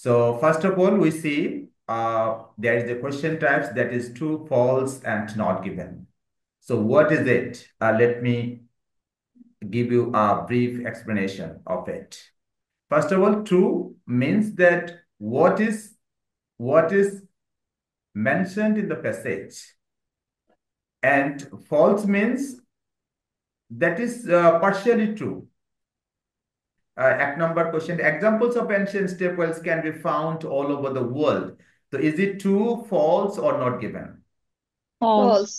So first of all, we see there is the question types that is true, false, and not given. So what is it? Let me give you a brief explanation of it. First of all, true means that what is mentioned in the passage, and false means that is partially true. Act number question. Examples of ancient staples can be found all over the world. So is it true, false, or not given? false. False.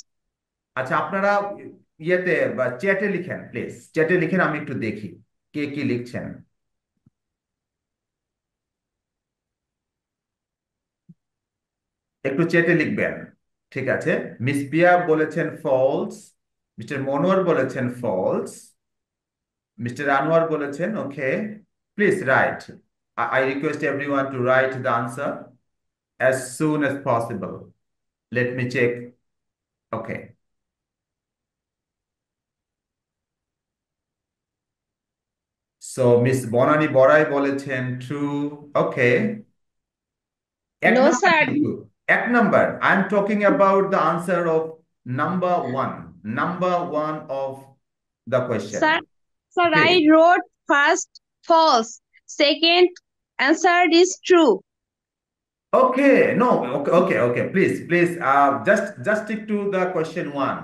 আচ্ছা, আপনারা ইয়েতে বা চ্যাটে লিখেন, please চ্যাটে লিখেন, আমি একটু দেখি কে কি লিখছেন। একটু চ্যাটে লিখবেন। ঠিক আছে, মিস পিয়া বলেছেন ফলস, মিস্টার মনোয়ার বলেছেন ফলস, মিস্টার আনোয়ার বলেছেন okay. Please right. I request everyone to write the answer as soon as possible. Let me check. Okay. So Miss Bonani Borai বলেছেন true. Okay. এক No, number sir. কিন্তু এক number. I'm talking about the answer of number one. Number one of the question. Sir, sir, Please. I wrote first false. Second answered is true. Okay, no, okay. Please, just stick to the question one,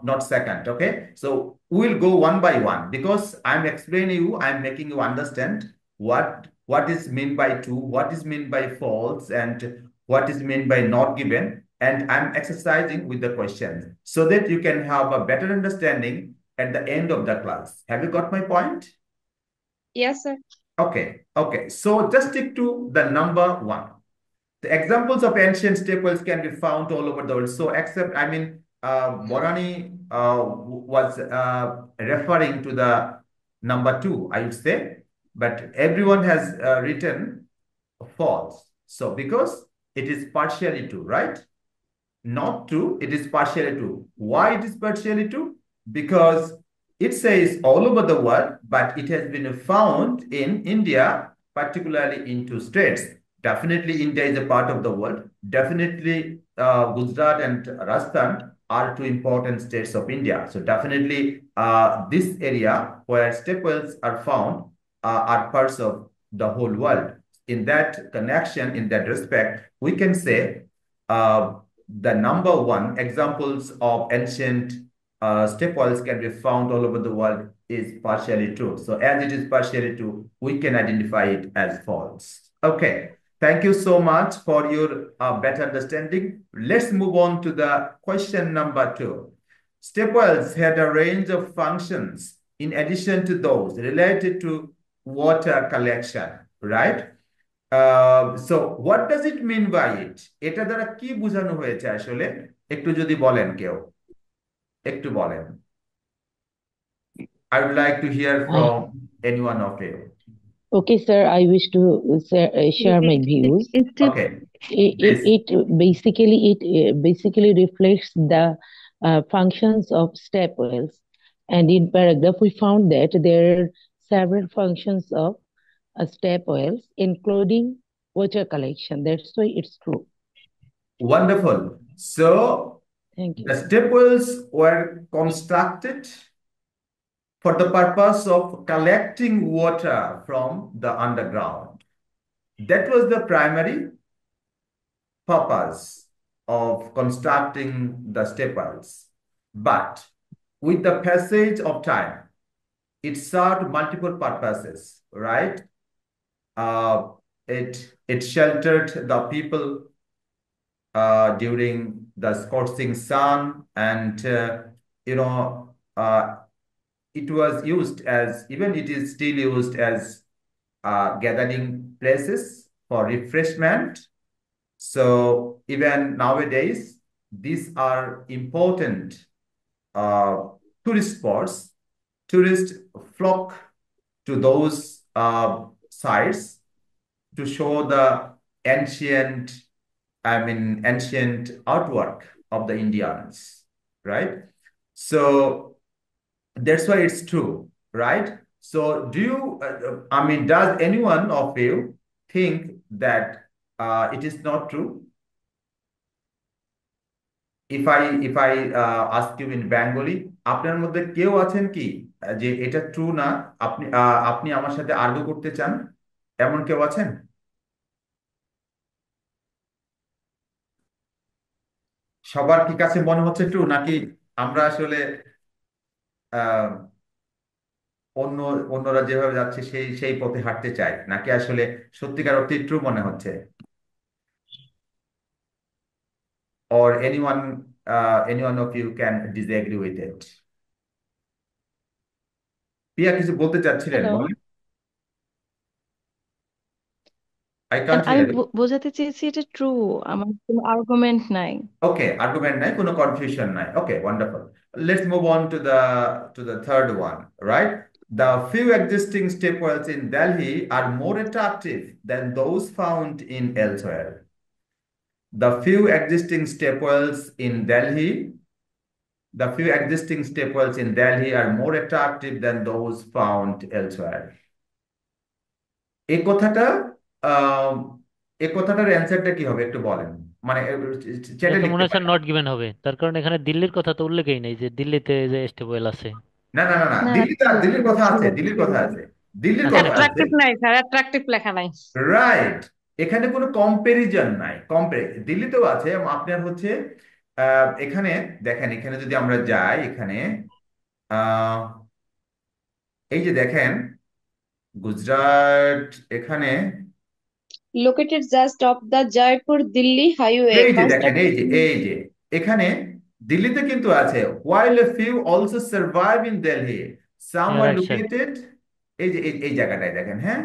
not second. Okay, so we'll go one by one because I'm explaining you, I'm making you understand what is meant by true, what is meant by false, and what is meant by not given, and I'm exercising with the questions so that you can have a better understanding at the end of the class. Have you got my point? Yes, sir. Okay. So just stick to the number one. The examples of ancient staples can be found all over the world. So, except, I mean, Borani was referring to the number two, I would say, but everyone has written false. So, because it is partially true, right? Not true, it is partially true. Why it is partially true? Because it says all over the world, but it has been found in India, particularly in two states. Definitely, India is a part of the world. Definitely, Gujarat and Rajasthan are two important states of India. So definitely, this area where staples are found are parts of the whole world. In that connection, in that respect, we can say the number one examples of ancient staples can be found all over the world is partially true. So as it is partially true, we can identify it as false. Okay. Thank you so much for your better understanding. Let's move on to the question number two. Staples had a range of functions in addition to those related to water collection, right? So what does it mean by it? এটা দ্বারা কি বোঝানো হয়েছে আসলে? একটু যদি বলেন কেউ, একটু বলেন। I would like to hear I, from any one of you. okay, sir, I wish to share my views. Okay, It, please. it basically reflects the functions of staples, and in paragraph we found that there are several functions of staples, including water collection. That's why it's true. Wonderful. So Thank the you. staples were constructed for the purpose of collecting water from the underground. That was the primary purpose of constructing the staples. But with the passage of time, it served multiple purposes, right? It sheltered the people during the scorching sun, and you know uh, it was used as, even it is still used as gathering places for refreshment. So even nowadays, these are important uh, tourist spots. Tourists flock to those sites to show the ancient, ancient artwork of the Indians, right? So that's why it's true, right? So do you, does anyone of you think that it is not true? If I ask you in Bengali, আপনার মধ্যে কেউ আছেন কি যে এটা true না, আপনি আমার সাথে আর্গু করতে চান, এমন কেউ আছেন? সবার কি কাছে মনে হচ্ছে ট্রু, নাকি আমরা আসলে আহ অন্য অন্যরা যেভাবে যাচ্ছে সেই সেই পথে হাঁটতে চাই, নাকি আসলে সত্যিকার অর্থে ট্রু মনে হচ্ছে? or anyone of you can disagree with it? প্রিয়া কিছু বলতে চাচ্ছিলেন, হ্যালো। বলেন। I can't আমি hear you. বোঝাতে চেয়েছি এটা ট্রু, আমার কোনো আর্গুমেন্ট নাই। Okay, argument নাই, কোনো confusion নাই. Okay, wonderful. Let's move on to the third one, right? The few existing step wells in Delhi are more attractive than those found in elsewhere. The few existing step wells in Delhi, the few existing step wells in Delhi are more attractive than those found elsewhere. এই কথাটা আহ এই কথাটার অ্যান্সারটা কি হবে একটু বলেন, মানে এটা চ্যাটে তো মনে লিখতে হচ্ছে পারেন। নট গিভেন হবে, তার কারণ এখানে দিল্লির কথা তো উল্লেখই নেই যে দিল্লিতে যে স্টেবল আছে। না না না না, না, দিল্লির কথা আছে, দিল্লির কথা আছে, দিল্লির আচ্ছা, কথা আছে। অ্যাট্রাকটিভ নাই স্যার, অ্যাট্রাকটিভ লেখা নাই। রাইট, এখানে কোনো কম্পারিজন নাই, দিল্লিতেও আছে। এবং আপনার হচ্ছে এখানে দেখেন, এখানে যদি আমরা যাই, এখানে আহ এই যে দেখেন গুজরাট, এখানে located just of the Jaipur Delhi highway এই যে দেখেন, কনস্ট্রাক্টেড ইন এই যে এখানে দিল্লিতে কিন্তু আছে while a few also survive in Delhi, some are right sir. located, এই যে এই জায়গাটায় দেখেন, হ্যাঁ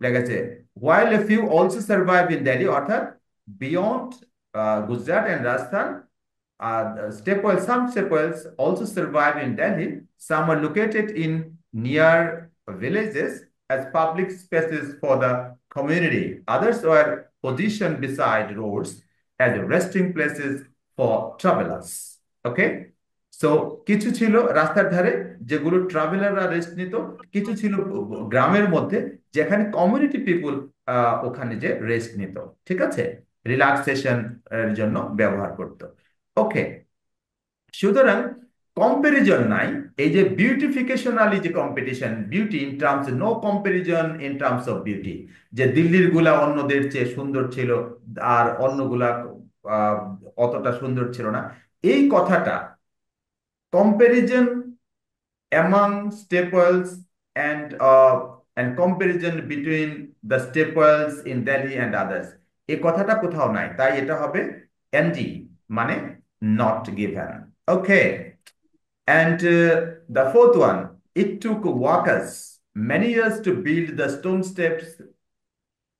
লেখা আছে while a few also survive in Delhi, অর্থাৎ beyond Gujarat and Rajasthan, some stepwells also survive in Delhi. Some are located in near villages as public spaces for the community. Others were positioned beside roads as resting places for travelers. Okay? So কিছু ছিল রাস্তার ধারে যেগুলো ট্রাভেলাররা rest নিত, কিছু ছিল গ্রামের মধ্যে যেখানে কমিউনিটি পিপুল ওখানে যে রেস্ট নিত, ঠিক আছে, রিল্যাক্সেশন এর জন্য ব্যবহার করত। ওকে, সুতরাং কম্পারিজন নাই। এই যে বিউটিফিকেশনালি যে competition, beauty in terms, no comparison in terms of beauty, যে দিল্লির গুলা অন্যদের চেয়ে সুন্দর ছিল আর অন্যগুলা আহ, অতটা সুন্দর ছিল না, এই কথাটা comparison among staples and comparison between the staples in Delhi and others, এই কথাটা কোথাও নাই, তাই এটা হবে এনজি, মানে not given. Okay, and the fourth one, it took workers many years to build the stone steps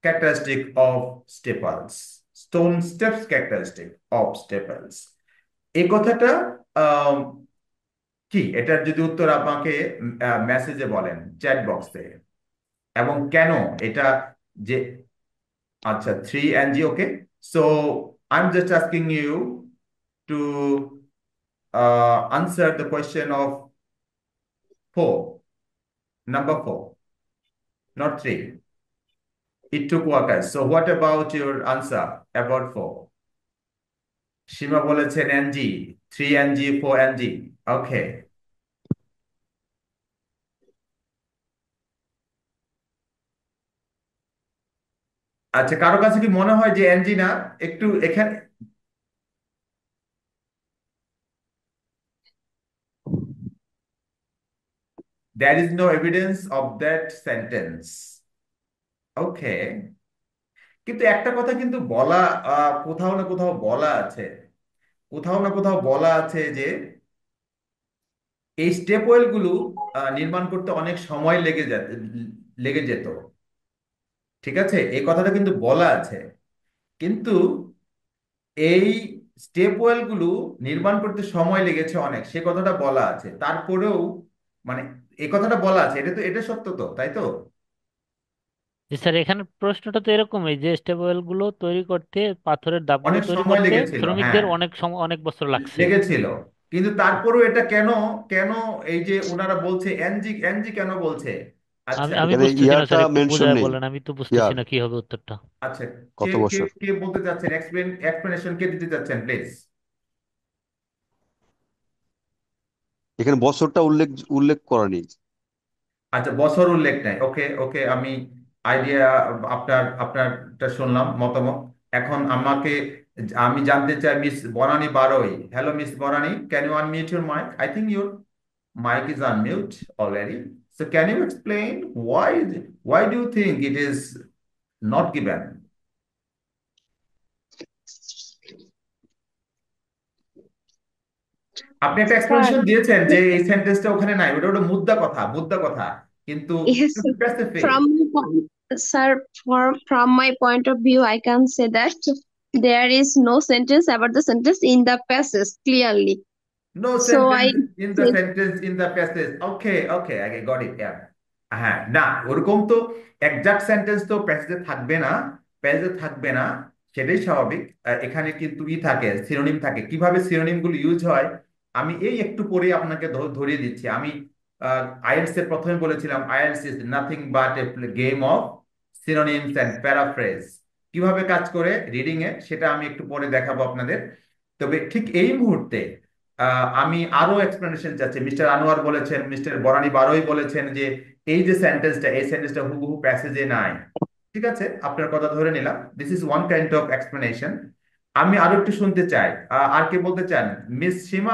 characteristic of staples, stone steps characteristic of staples, এই কথাটা কি, এটার যদি উত্তর আমাকে মেসেজে বলেন, চ্যাট বক্সে, এবং কেন এটা যে, আচ্ছা 3 and G, okay. So I am just asking you to answer the question of 4, number 4, not 3. It took workers. So what about your answer about 4? Seema বলেছেন NG, 3 and G, 4 and G. Okay, আচ্ছা, কারো কাছে কি মনে হয় যে NG না? একটু এখানে there is no evidence of that sentence. ওকে, কিন্তু একটা কথা কিন্তু বলা, কোথাও না কোথাও বলা আছে, কোথাও না কোথাও বলা আছে যে এই স্টেপওয়েল গুলো নির্মাণ করতে অনেক সময় লেগে যেত, ঠিক আছে, এই কথাটা কিন্তু বলা আছে। কিন্তু এই স্টেপওয়েল গুলো নির্মাণ করতে সময় লেগেছে অনেক, সে কথাটা বলা আছে, তারপরেও মানে এই কথাটা বলা আছে, এটা সত্য তো, তাই তো? জি স্যার, এখানে প্রশ্নটা তো এরকমই যে স্টেবল গুলো তৈরি করতে, পাথরের ধাপগুলো অনেক তৈরি সময় করতে লেগেছিল, হ্যাঁ শ্রমিকদের অনেক সময়, অনেক বছর লাগছে। লেগেছিল, কিন্তু তারপরেও এটা কেন, কেন এই যে ওনারা বলছে এনজি, এনজি কেন বলছে? আমি আচ্ছা আমি এখানে বুঝতেছি না ইয়ারটা স্যার, একটু মেনশন বুঝায় নেই। বলেন, আমি তো বুঝতেছি ইয়ার না কি হবে উত্তরটা। আচ্ছা, কে কত কে বছর? কে বলতে চাচ্ছেন? এক্সপ্লেনেশন কে দিতে চাচ্ছেন প্লিজ? এখানে বছরটা উল্লেখ উল্লেখ করা নেই। আচ্ছা, বছর উল্লেখ নাই। ওকে ওকে, আমি আইডিয়া আপনারটা শুনলাম, মতামত। এখন আমি জানতে চাই miss Banani Baroi. Hello miss Banani, can you unmute your mic? I think your mic is unmute already. So can you explain why do you think it is not given? আপনি একটা স্যার, এক্সপ্লেনেশন দিয়েছেন যে এই সেন্টেন্সটা ওখানে নাই, ওটা ওটা মুদ্রা কথা, কিন্তু yes, specific. from my point, sir, from my point of view, I can say that there is no sentence about the sentence in the passage clearly. No So I sentence in the said, sentence in the passage. Okay, okay, I got it. Yeah. হ্যাঁ, না ওরকম তো exact sentence তো প্যাসেজে থাকবে না, সেটাই স্বাভাবিক। এখানে কিন্তু থাকে, সিনোনিম থাকে। কিভাবে সিনোনিম গুলো ইউজ হয় আমি এই একটু পরে আপনাকে ধরিয়ে দিচ্ছি। আমি আইএলটিএস এর প্রথমে বলেছিলাম IELTS is nothing but a game of synonyms and paraphrase. কিভাবে কাজ করে রিডিং এ সেটা আমি একটু পরে দেখাবো আপনাদের। তবে ঠিক এই মুহূর্তে আমি আরো এক্সপ্লেনেশন চাচ্ছি। মিস্টার আনোয়ার বলেছেন, মিস্টার বরানি বারোই বলেছেন যে এই সেন্টেন্সটা হুবহু প্যাসেজে নাই। ঠিক আছে, আপনার কথা ধরে নিলাম। This is one kind of explanation. আমি আরো একটু শুনতে চাই। আর কে বলতে চান? মিস সীমা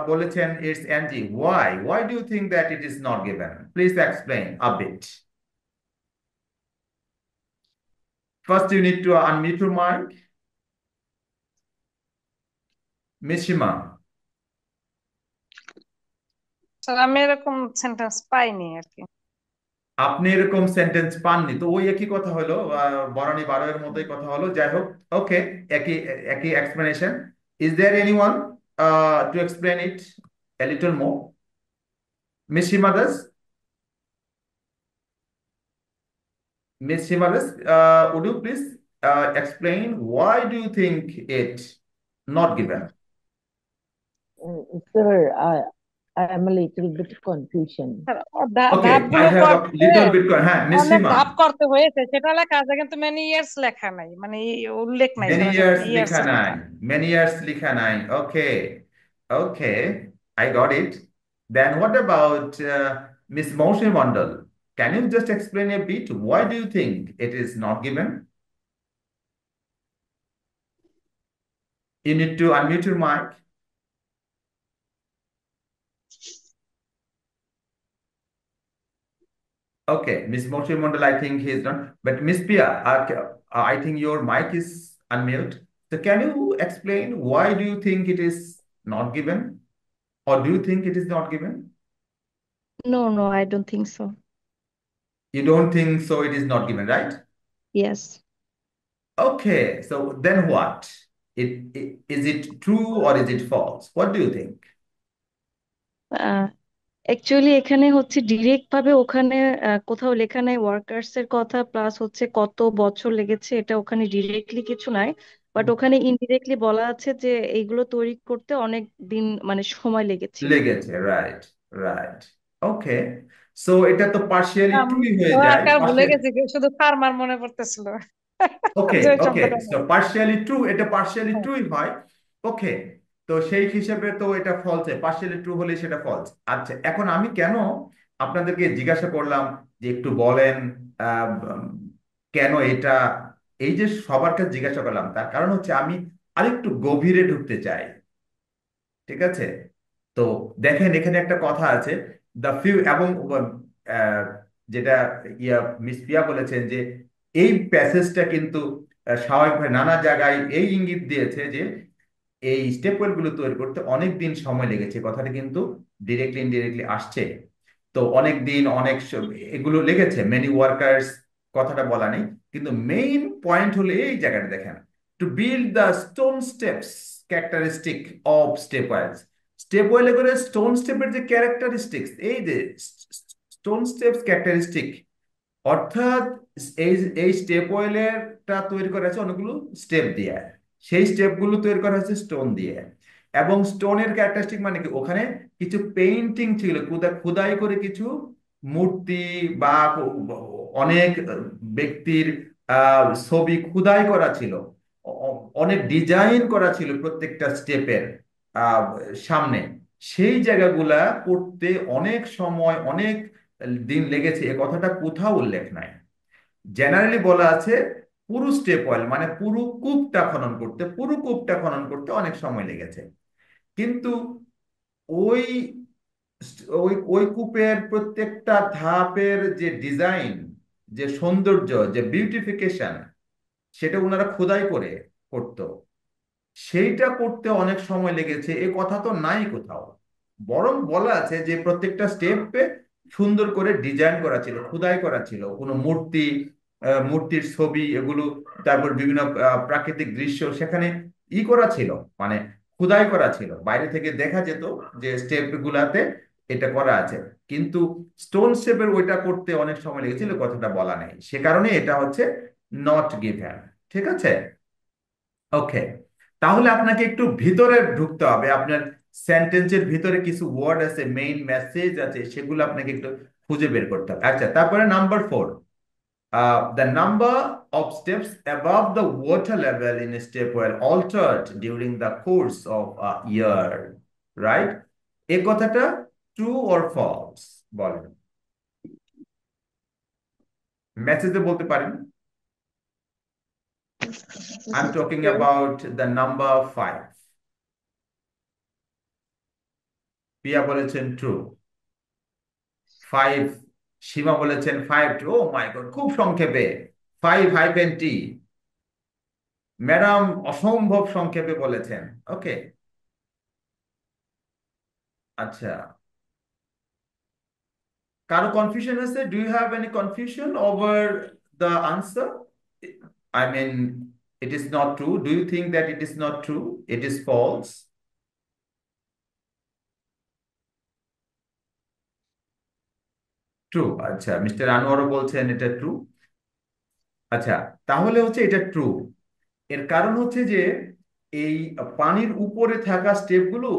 বলেছেন it's NG. Why do you think that it is not given? Please explain a bit. First you need to unmute your mic, miss Seema. Sir আমি এরকম সেন্টেন্স পাইনি আর কি। আপনি এরকম সেন্টেন্স পাননি তো ওই একই কথা হলো, বনানী বারোয়ের মতোই কথা হলো। যাই হোক, ওকে, একই একই explanation. Is there anyone to explain it a little more? Miss Seema Das, would you please explain why do you think it not given? Sir, I am a little bit confusion. Sir Okay, I ধাপগুলো have a করতে little bit, হ্যাঁ miss অনেক সীমা। ধাপ করতে হয়েছে, সেটা লেখা আছে কিন্তু মেনি ইয়ার্স লেখা নাই, মানে উল্লেখ নাই Many সরাসরি years মেনি ইয়ার্স লিখা নাই, লেখা। many years লিখা নাই। Okay, okay, I got it. Then what about Miss Moushmi Mondal? Can you just explain a bit? Why do you think it is not given? You need to unmute your mic. Okay, Miss Moushmi Mondal, I think he is done. But Miss Pia, I think your mic is unmute. So can you explain why do you think it is not given? Or do you think it is not given? No, I don't think so. You don't think so, it is not given, right? Yes. Okay, so then what? Is it true or is it false? What do you think? Actually এখানে হচ্ছে direct ভাবে ওখানে কোথাও লেখা নাই workers এর কথা, plus হচ্ছে কত বছর লেগেছে, এটা ওখানে ডিরেক্টলি কিছু নাই। বাট ওখানে ইনডিরেক্টলি বলা আছে যে এইগুলো তৈরি করতে অনেক দিন মানে সময় লেগেছিল। লেগেছে, রাইট, রাইট। ওকে, সো এটা তো পার্শিয়ালি আমি ট্রুই হয়ে যায়। ওয়ার্কার ভুলে গেছি, শুধু ফার্মার মনে পড়তেছিল ওকে যে ওকে, শব্দটা সো নাই। পার্শিয়ালি ট্রু, এটা পার্শিয়ালি হ্যাঁ। ট্রুই হয়। ওকে, তো সেই হিসেবে তো এটা ফলস, পার্শিয়ালি ট্রু হলে সেটা ফলস। আচ্ছা, এখন আমি কেন আপনাদেরকে জিজ্ঞাসা করলাম যে একটু বলেন উম, কেন এটা, এই যে সবার কাছে জিজ্ঞাসা করলাম তার কারণ হচ্ছে আমি আরেকটু গভীরে ঢুকতে চাই। ঠিক আছে, তো দেখেন এখানে একটা কথা আছে, দ্য ফিউ, এবং আহ, যেটা মিস পিয়া বলেছেন যে এই প্যাসেজটা কিন্তু স্বাভাবিকভাবে নানা জায়গায় এই ইঙ্গিত দিয়েছে যে এই স্টেপওয়েল গুলো তৈরি করতে অনেক দিন সময় লেগেছে। কথাটা কিন্তু ডিরেক্টলি ইনডিরেক্টলি আসছে। তো অনেক দিন এগুলো লেগেছে, মেনি ওয়ার্কার্স, কথাটা বলা নেই। কিন্তু মেইন পয়েন্ট হলো এই জায়গাটা দেখেন, to build the stone steps characteristic of stepwells. স্টেপওয়েলে করে স্টোন স্টেপের যে ক্যারেক্টারিস্টিক্স, এই যে স্টোন স্টেপস ক্যারেক্টারিস্টিক, অর্থাৎ এই এই স্টেপ ওয়েলেরটা তৈরি করা আছে অনেকগুলো স্টেপ দিয়ে, সেই স্টেপগুলো তৈরি করা হয়েছে স্টোন দিয়ে। এবং স্টোনের ক্যারেক্টারিস্টিক মানে কি, ওখানে কিছু পেইন্টিং ছিল, খোদাই করে কিছু মূর্তি বা অনেক ব্যক্তির ছবি খোদাই করা ছিল, অনেক ডিজাইন করা ছিল প্রত্যেকটা স্টেপের সামনে। সেই জায়গাগুলা করতে অনেক সময়, অনেক দিন লেগেছে, এ কথাটা কোথাও উল্লেখ নাই। জেনারেলি বলা আছে পুরো স্টেপ ওয়েল মানে পুরো কূপটা খনন করতে, পুরো কূপটা খনন করতে অনেক সময় লেগেছে। কিন্তু ওই ওই ওই কূপের প্রত্যেকটা ধাপের যে ডিজাইন, যে সৌন্দর্য, যে বিউটিফিকেশন, সেটা ওনারা খোদাই করে করতো। সেইটা করতে অনেক সময় লেগেছে এ কথা তো নাই কোথাও। বরং বলা আছে যে প্রত্যেকটা স্টেপে সুন্দর করে ডিজাইন করা ছিল, খোদাই করা ছিল, কোনো মূর্তি, মূর্তির ছবি এগুলো, তারপর বিভিন্ন প্রাকৃতিক দৃশ্য সেখানে করা ছিল, মানে খোদাই করা ছিল, বাইরে থেকে দেখা যেত যে স্টেপ গুলাতে এটা করা আছে। কিন্তু স্টোন শেপের ওইটা করতে অনেক সময় লেগেছিল, কথাটা বলা নেই, সে কারণে এটা হচ্ছে নট গিভেন। ঠিক আছে, ওকে। তাহলে আপনাকে একটু ভিতরে ঢুকতে হবে, আপনার সেন্টেন্সের ভিতরে কিছু ওয়ার্ড আছে, মেইন মেসেজ আছে, সেগুলো আপনাকে একটু খুঁজে বের করতে হবে। আচ্ছা, তারপরে number 4, the number of steps above the water level in a step well altered during the course of a year, right? এই কথাটা ট্রু অর ফলস বলেন, মেসেজে বলতে পারেন। I'm talking about the number 5. পিয়া বলেছেন ট্রু, 5। সীমা বলেছেন 5 ট্রু। ও মাই গড, খুব সংক্ষেপে 5-T। ম্যাডাম অসম্ভব সংক্ষেপে বলেছেন। ওকে, আচ্ছা, কারো কনফিউশন আছে? Do you have any confusion over the answer? I mean, it is not true. Do you think that it is not true, it is false? True. আচ্ছা, mister আনোয়ারও বলছেন এটা ট্রু। আচ্ছা, তাহলে হচ্ছে এটা ট্রু। এর কারণ হচ্ছে যে এই পানির উপরে থাকা স্টেপগুলো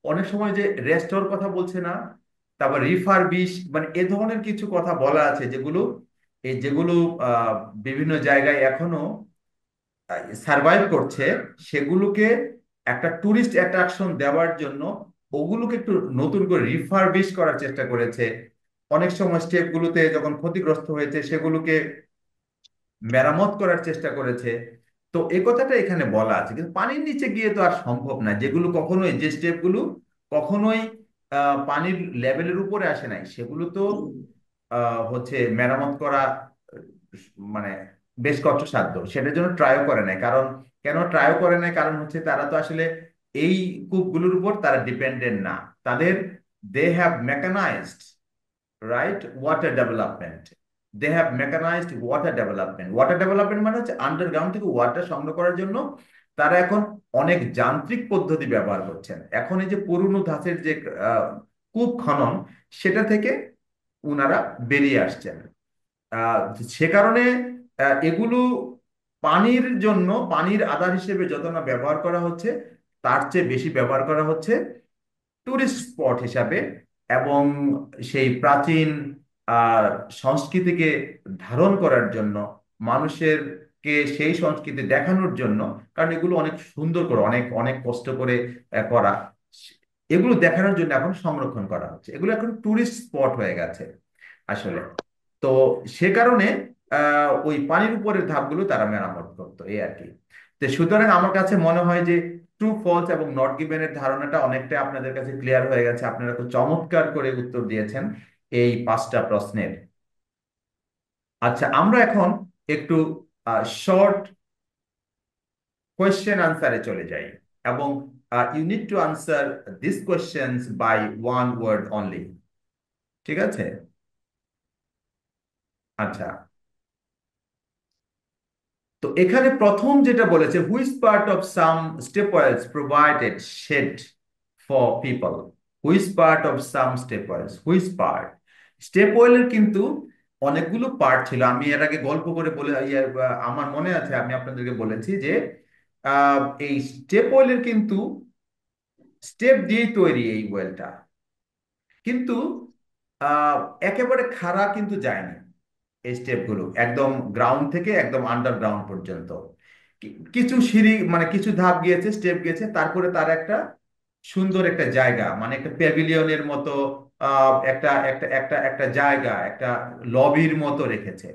অনেক সময় যে রেস্টোর কথা বলছে না, তারপর রিফারবিশ, মানে এ ধরনের কিছু কথা বলা আছে যেগুলো, যেগুলো আহ, বিভিন্ন জায়গায় এখনো সার্ভাইভ করছে, সেগুলোকে একটা টুরিস্ট অ্যাট্রাকশন দেওয়ার জন্য ওগুলোকে একটু নতুন করে রিফারবিশ করার চেষ্টা করেছে। অনেক সময় স্টেপগুলোতে যখন ক্ষতিগ্রস্ত হয়েছে সেগুলোকে মেরামত করার চেষ্টা করেছে। তো এই কথাটা এখানে বলা আছে, কিন্তু পানির নিচে গিয়ে তো আর সম্ভব না, যেগুলো কখনোই, যে স্টেপগুলো কখনোই পানির লেভেলের উপরে আসে নাই, সেগুলো তো হচ্ছে মেরামত করা মানে বেশ কষ্টসাধ্য। সেটার জন্য ট্রাইও করে নাই। কারণ কেন ট্রাইও করে নাই? কারণ হচ্ছে তারা তো আসলে এই কূপগুলোর উপর তারা ডিপেন্ডেন্ট না। তাদের, they have mechanised, right, water development. They have mechanised water development. Water development মানে হচ্ছে আন্ডারগ্রাউন্ড থেকে ওয়াটার সংগ্রহ করার জন্য তারা এখন অনেক যান্ত্রিক পদ্ধতি ব্যবহার করছেন। এখন এই যে পুরনো ধাঁচের যে আহ, কূপ খনন, সেটা থেকে উনারা বেরিয়ে আসছেন। আহ, সে কারণে এগুলো পানির জন্য, পানির আধার হিসেবে যত না ব্যবহার করা হচ্ছে, তার চেয়ে বেশি ব্যবহার করা হচ্ছে টুরিস্ট স্পট হিসাবে, এবং সেই প্রাচীন আহ সংস্কৃতিকে ধারণ করার জন্য, মানুষের কে সেই সংস্কৃতি দেখানোর জন্য। কারণ এগুলো অনেক সুন্দর করে, অনেক অনেক কষ্ট করে করা, এগুলো দেখানোর জন্য এখন সংরক্ষণ করা হচ্ছে। এগুলো এখন টুরিস্ট স্পট হয়ে গেছে আসলে। তো সে কারণে ওই পানির উপরের ধাপগুলো তারা মেরামত করতো, এই আর কি। তো সুতরাং আমার কাছে মনে হয় যে ট্রু, ফলস এবং নট গিভেনের ধারণাটা অনেকটা আপনাদের কাছে ক্লিয়ার হয়ে গেছে। আপনারা খুব চমৎকার করে উত্তর দিয়েছেন এই 5টা প্রশ্নের। আচ্ছা, আমরা এখন একটু শর্ট কোয়েশ্চেন আনসারে চলে যাই, এবং you need to answer this questions by one word only. ঠিক আছে? আচ্ছা, তো এখানে প্রথম যেটা বলেছে, which part of some step wells provided shade for people. Which part of some step wells, which part. Step ওয়েলের কিন্তু অনেকগুলো পার্ট ছিল। আমি এর আগে গল্প করে বলে আমার মনে আছে আমি আপনাদেরকে বলেছি যে এই স্টেপ ওয়েলের কিন্তু স্টেপ দিয়েই তৈরি এই ওয়েলটা। কিন্তু আহ একেবারে খাড়া কিন্তু যায়নি এই স্টেপগুলো, একদম গ্রাউন্ড থেকে একদম আন্ডারগ্রাউন্ড পর্যন্ত। কিছু সিঁড়ি মানে কিছু ধাপ গিয়েছে, স্টেপ গিয়েছে, তারপরে তার একটা সুন্দর একটা জায়গা, মানে একটা প্যাভিলিয়নের মতো একটা একটা একটা একটা জায়গা, একটা লবির মতো রেখেছে।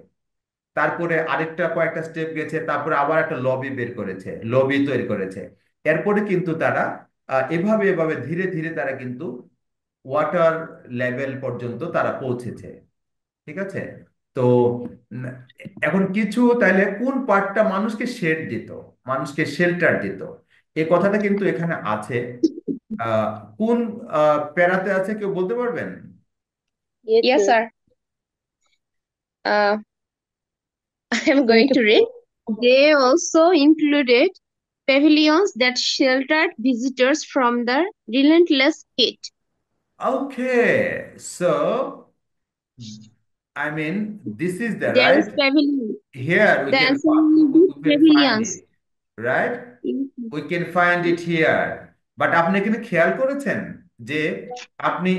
তারপরে আরেকটা কয়েকটা স্টেপ গেছে, তারপরে আবার একটা লবি বের করেছে, লবি তৈরি করেছে। এরপরে কিন্তু তারা এভাবে এভাবে ধীরে ধীরে তারা কিন্তু ওয়াটার লেভেল পর্যন্ত তারা পৌঁছেছে। ঠিক আছে? তো উম, এখন কিছু তাইলে কোন পার্টটা মানুষকে শেড দিত, মানুষকে শেল্টার দিত, এই কথাটা কিন্তু এখানে আছে। আহ কোন প্যারাতে আছে কেউ বলতে পারবেন? Yes, sir. Uh, I am going to read. 24. They also included pavilions that sheltered visitors from the relentless heat. Okay, so I mean this is the There is right. pavilion. Here The answer will be we can find pavilions. it, right? Yes, sir. We can find it here. But আপনি এখানে খেয়াল করেছেন যে আপনি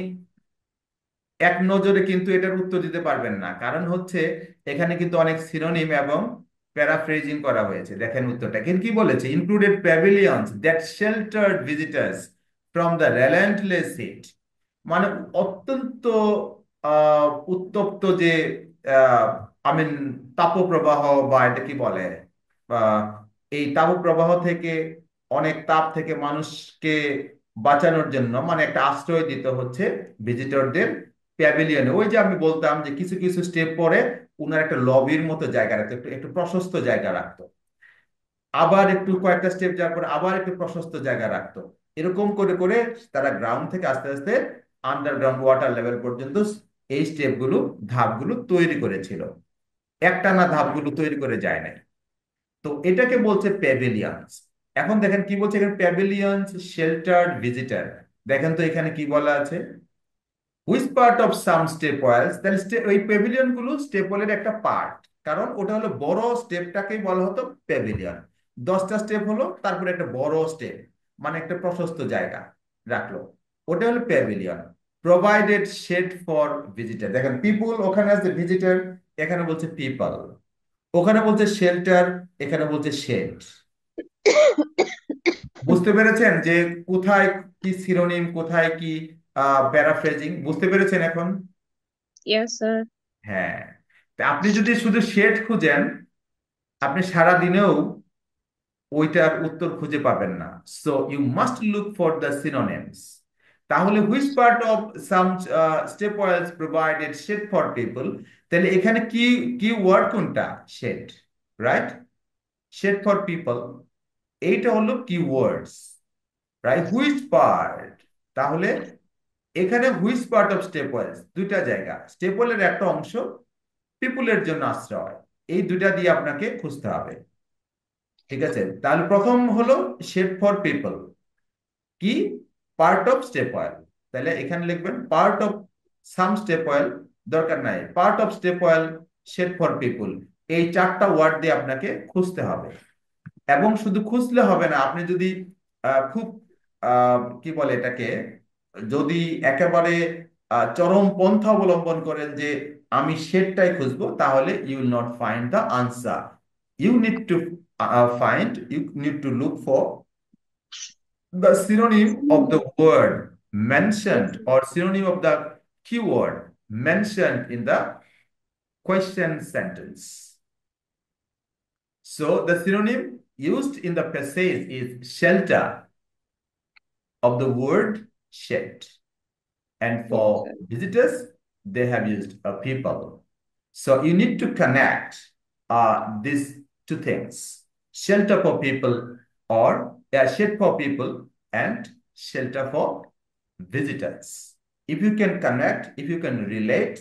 এক নজরে কিন্তু এটার উত্তর দিতে পারবেন না, কারণ হচ্ছে এখানে কিন্তু অনেক সিনোনিম এবং প্যারাফ্রেজিং করা হয়েছে। দেখেন উত্তরটা কিন্তু কি বলেছে, included pavilions that sheltered visitors from the relentless heat. মানে অত্যন্ত উত্তপ্ত যে আই মিন তাপপ্রবাহ, বা এটা কি বলে, আহ, এই তাপপ্রবাহ থেকে, অনেক তাপ থেকে মানুষকে বাঁচানোর জন্য মানে একটা আশ্রয় দিতে হচ্ছে ভিজিটরদের প্যাভিলিয়নে। ওই যে আমি বলতাম যে কিছু কিছু স্টেপ পরে উনার একটা লবির মতো জায়গা রাখতো, একটু একটু প্রশস্ত জায়গা রাখতো, আবার একটু কয়েকটা স্টেপ যাওয়ার পর আবার একটু প্রশস্ত জায়গা রাখতো। এরকম করে করে তারা গ্রাউন্ড থেকে আস্তে আস্তে আন্ডারগ্রাউন্ড ওয়াটার লেভেল পর্যন্ত এই স্টেপগুলো, ধাপগুলো তৈরি করেছিল, একটানা ধাপগুলো তৈরি করে যায় নাই। তো এটাকে বলছে প্যাভিলিয়নস। এখন দেখেন কি বলছে এখানে, প্যাভিলিয়নস শেল্টার্ড ভিজিটার। দেখেন তো এখানে কি বলা আছে, which part of some step Wales. তাহলে ওই প্যাভিলিয়ন গুলো স্টেপ ওয়েলের একটা পার্ট, কারণ ওটা হলো বড় স্টেপটাকেই বলা হতো প্যাভিলিয়ন। 10টা স্টেপ হলো, তারপরে একটা বড় স্টেপ মানে একটা প্রশস্ত জায়গা রাখলো, ওটা হলো pavilion. Provided shade for visitor. দেখেন পিপুল ওখানে আছে, ভিজিটার এখানে বলছে পিপল, ওখানে বলছে শেল্টার, এখানে বলছে শেড। বুঝতে পেরেছেন যে কোথায় কি সিনোনিম, কোথায় কি প্যারাফ্রেজিং, বুঝতে পেরেছেন এখন? Yes, sir. হ্যাঁ। তা আপনি যদি শুধু শেড খুঁজেন, আপনি সারা দিনেও ওইটার উত্তর খুঁজে পাবেন না। So you must look for the synonyms. তাহলে which part of some step wells provided shade for people, তাহলে এখানে কি কি ওয়ার্ড কোনটা, shade, right? Shade for people, এইটা হলো কি ওয়ার্ডস, রাইট? হুইচ পার্ট, তাহলে এখানে which part of step wells, দুইটা জায়গা, স্টেপ ওয়েলের একটা অংশ, পিপুলের জন্য আশ্রয়, এই দুইটা দিয়ে আপনাকে খুঁজতে হবে। ঠিক আছে? তাহলে প্রথম হলো শেড ফর পিপল, কি, পার্ট অফ স্টেপ ওয়েল। তাহলে এখানে লিখবেন part of some step well, দরকার নাই, part of step well, shade for people, এই চারটা ওয়ার্ড দিয়ে আপনাকে খুঁজতে হবে। এবং শুধু খুঁজলে হবে না, আপনি যদি খুব কি বলে এটাকে, যদি একেবারে চরম পন্থা অবলম্বন করেন যে আমি সেটটাই খুঁজবো, তাহলে you will not find the answer. You need to you need to look for the synonym of the word mentioned or synonym of the keyword mentioned in the question sentence. So the synonym used in the passage is shelter of the word shed. And Yes, for sir. visitors, they have used a people. So you need to connect these two things, shelter for people or shed for people and shelter for visitors. If you can connect, if you can relate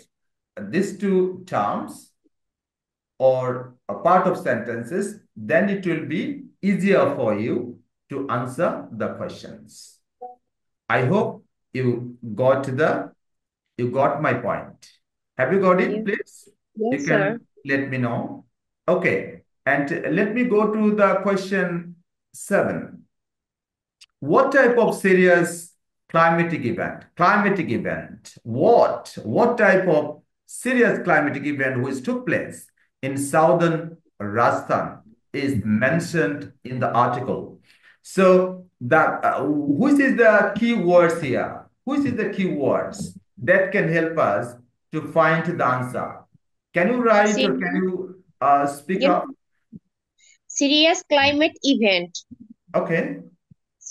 these two terms or a part of sentences, then it will be easier for you to answer the questions. I hope you got my point. Have you got it, Yes, please? You yes, sir. can let me know. Okay. And let me go to the question 7. What type of serious Climatic event. Climatic event. What type of serious climatic event which took place in southern Rajasthan is mentioned in the article. So that which is the key words here? Which is the key words that can help us to find the answer? Can you write or can Serious, you speak yes, up? serious climate event. Okay.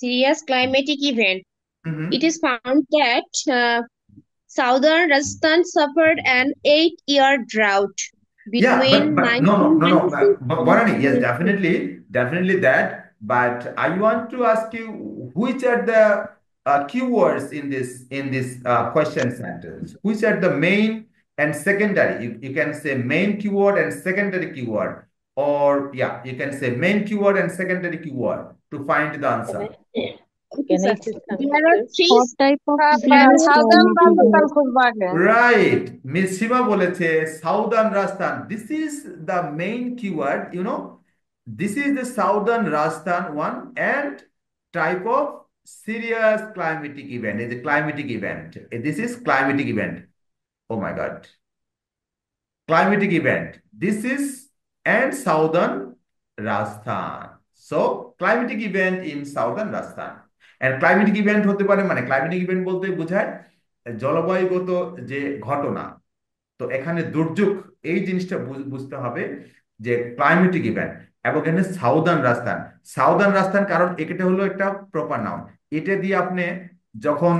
Serious climatic event. It Mm-hmm. is found that southern Rajasthan suffered an 8-year drought Yeah, between but no. 1996 But and Bharani, yes, 2003. definitely that. But I want to ask you, which are the keywords in this question sentence? Which are the main and secondary? You can say main keyword and secondary keyword, or yeah, you can say main keyword and secondary keyword to find the Can answer. I Okay, can I sir. say something There are here? three What type of serious serious southern climate climate Rajasthan event? events. খুব আগে Right. Miss Shima বলেছে Southern Rajasthan. This is the main keyword, you know. This is the Southern Rajasthan one and type of serious climatic event. Is a climatic event. This is climatic event. Oh my God. Climatic event. This is and Southern Rajasthan. So climatic event in Southern Rajasthan. And climatic event হতে পারে মানে climatic event বলতে বোঝায় জলবায়ুগত যে ঘটনা। তো এখানে দুর্যোগ এই জিনিসটা বুঝতে হবে যে ক্লাইমেটিক ইভেন্ট এবং এখানে সাউদার্ন রাজস্থান। সাউদার্ন রাজস্থান কারণ এটা হলো একটা প্রপার নাউন। এটা দিয়ে আপনি যখন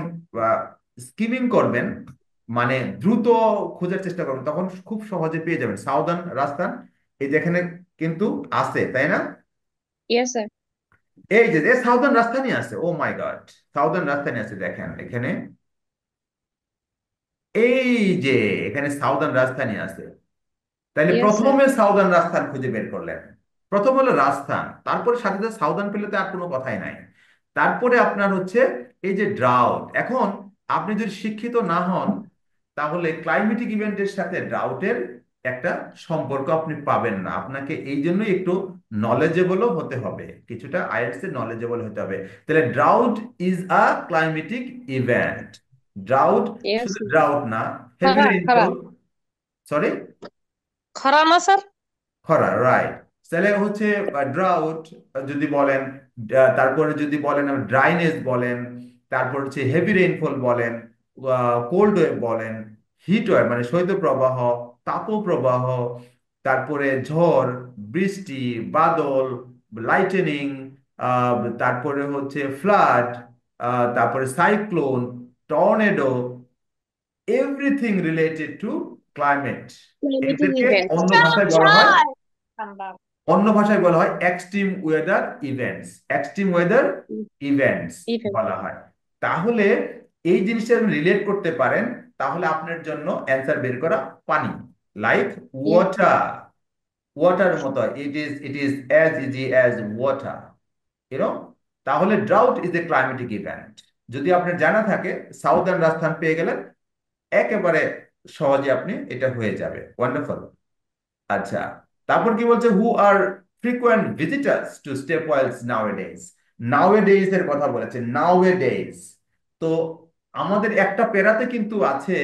স্কিমিং করবেন মানে দ্রুত খোঁজার চেষ্টা করবেন তখন খুব সহজে পেয়ে যাবেন সাউদার্ন রাজস্থান। এই যেখানে কিন্তু আছে তাই না? Yes, sir. এই যে সাউদার্ন রাজস্থানই আছে। ও মাই গড, সাউদার্ন রাজস্থানই আছে দেখেন এখানে। এই যে এখানে সাউদার্ন রাজস্থানই আছে। তাইলে Yes, sir. প্রথমে সাউদার্ন রাজস্থান খুঁজে বের করলেন। প্রথম হলো রাজস্থান, তারপরে সাথে সাথে সাউদার্ন পেলে তো আর কোনো কথাই নাই। তারপরে আপনার হচ্ছে এই যে ড্রাউট। এখন আপনি যদি শিক্ষিত না হন তাহলে ক্লাইমেটিক ইভেন্টের সাথে ড্রাউটের একটা সম্পর্ক আপনি পাবেন না। আপনাকে এই জন্যই একটু নলেজেবলও হতে হবে, কিছুটা আইএলটিএস এর নলেজেবল হতে হবে। তাহলে drought is a climatic event. Drought Yes, শুধু sir. ড্রাউট না, হেভি খরা খরা রেইনফল। সরি, খরা না স্যার খরা, রাইট। তাহলে হচ্ছে ড্রাউট যদি বলেন, তারপরে যদি বলেন ড্রাইনেস বলেন, তারপর হচ্ছে হেভি রেইনফল বলেন, কোল্ড ওয়েভ বলেন, হিট ওয়েভ মানে শৈত্যপ্রবাহ, তাপপ্রবাহ, তারপরে ঝড়, বৃষ্টি, বাদল, লাইটেনিং, তারপরে হচ্ছে ফ্লাড, তারপরে cyclone, tornado, everything related to climate. Climatic এদেরকে events. অন্য ভাষায় বলা হয়, ঠান্ডা extreme weather events. Extreme weather events Event. বলা হয়। তাহলে এই জিনিসটা রিলেট করতে পারেন তাহলে আপনার জন্য অ্যান্সার বের করা পানি, লাইক Yes. ওয়াটার। ওয়াটার মতো it is as easy as water, you know. তাহলে drought is a climatic event. যদি আপনার জানা থাকে সাউদার্ন রাজস্থান পেয়ে গেলেন, একেবারে সহজে আপনি এটা হয়ে যাবে। ওয়ান্ডারফুল। আচ্ছা, তারপর কি বলছে, who are frequent visitors to step wells nowadays. Nowadays এর কথা বলেছে, নাওএডেজ। তো আমাদের একটা পেরাতে কিন্তু আছে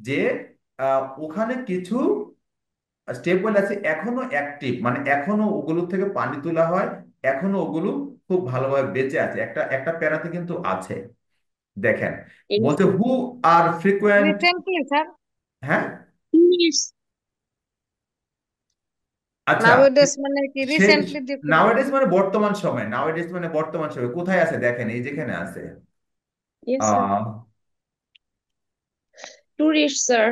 যে ওখানে কিছু স্টেপ ওয়েল আছে এখনো অ্যাক্টিভ, মানে এখনো ওগুলো থেকে পানি তোলা হয়, এখনো ওগুলো খুব ভালোভাবে বেঁচে আছে। একটা একটা প্যারাতে কিন্তু আছে। দেখেন Yes. বলছে who are frequent. Recently sir হ্যাঁ, Yes. আচ্ছা। নাউএডেস মানে কি সে রিসেন্টলি দেখুন নাওয়াডেজ মানে বর্তমান সময়, নাওয়াডেজ মানে বর্তমান সময় কোথায় আছে দেখেন, এই যেখানে আছে। Yes, sir. আহ Tourist, sir.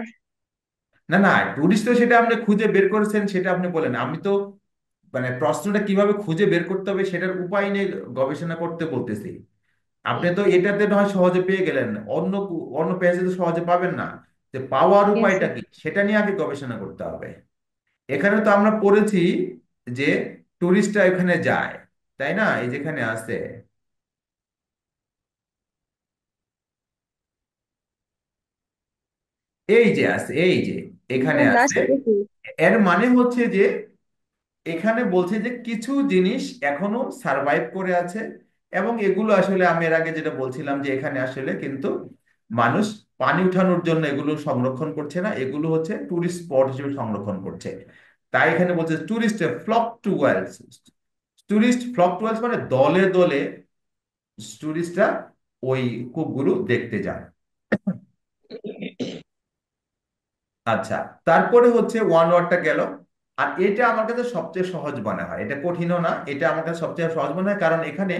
না না, টুরিস্ট তো সেটা আপনি খুঁজে বের করেছেন, সেটা আপনি বলেন। আমি তো মানে প্রশ্নটা কিভাবে খুঁজে বের করতে হবে সেটার উপায় নিয়ে গবেষণা করতে বলতেছি। আপনি তো এটাতে নয় সহজে পেয়ে গেলেন, অন্য অন্য পেজে তো সহজে পাবেন না। যে পাওয়ার Yes, উপায়টা sir. কি সেটা নিয়ে আগে গবেষণা করতে হবে। এখানে তো আমরা পড়েছি যে টুরিস্টরা এখানে যায়, তাই না? এই যেখানে আছে, এই যে আছে, এই যে এখানে Last আছে। question. এর মানে হচ্ছে যে এখানে বলছে যে কিছু জিনিস এখনো সারভাইভ করে আছে এবং এগুলো আসলে আমি এর আগে যেটা বলছিলাম যে এখানে আসলে কিন্তু মানুষ পানি উঠানোর জন্য এগুলো সংরক্ষণ করছে না, এগুলো হচ্ছে টুরিস্ট স্পট হিসেবে সংরক্ষণ করছে। তাই এখানে বলছে tourist flock to wells. Tourist flock to wells মানে দলে দলে টুরিস্টরা ওই কূপগুলো দেখতে যায়। আচ্ছা, তারপরে হচ্ছে ওয়ান ওয়ার্ডটা গেল। আর এটা আমার কাছে সবচেয়ে সহজ মনে হয়, এটা কঠিনও না, এটা আমার কাছে সবচেয়ে সহজ মনে হয়, কারণ এখানে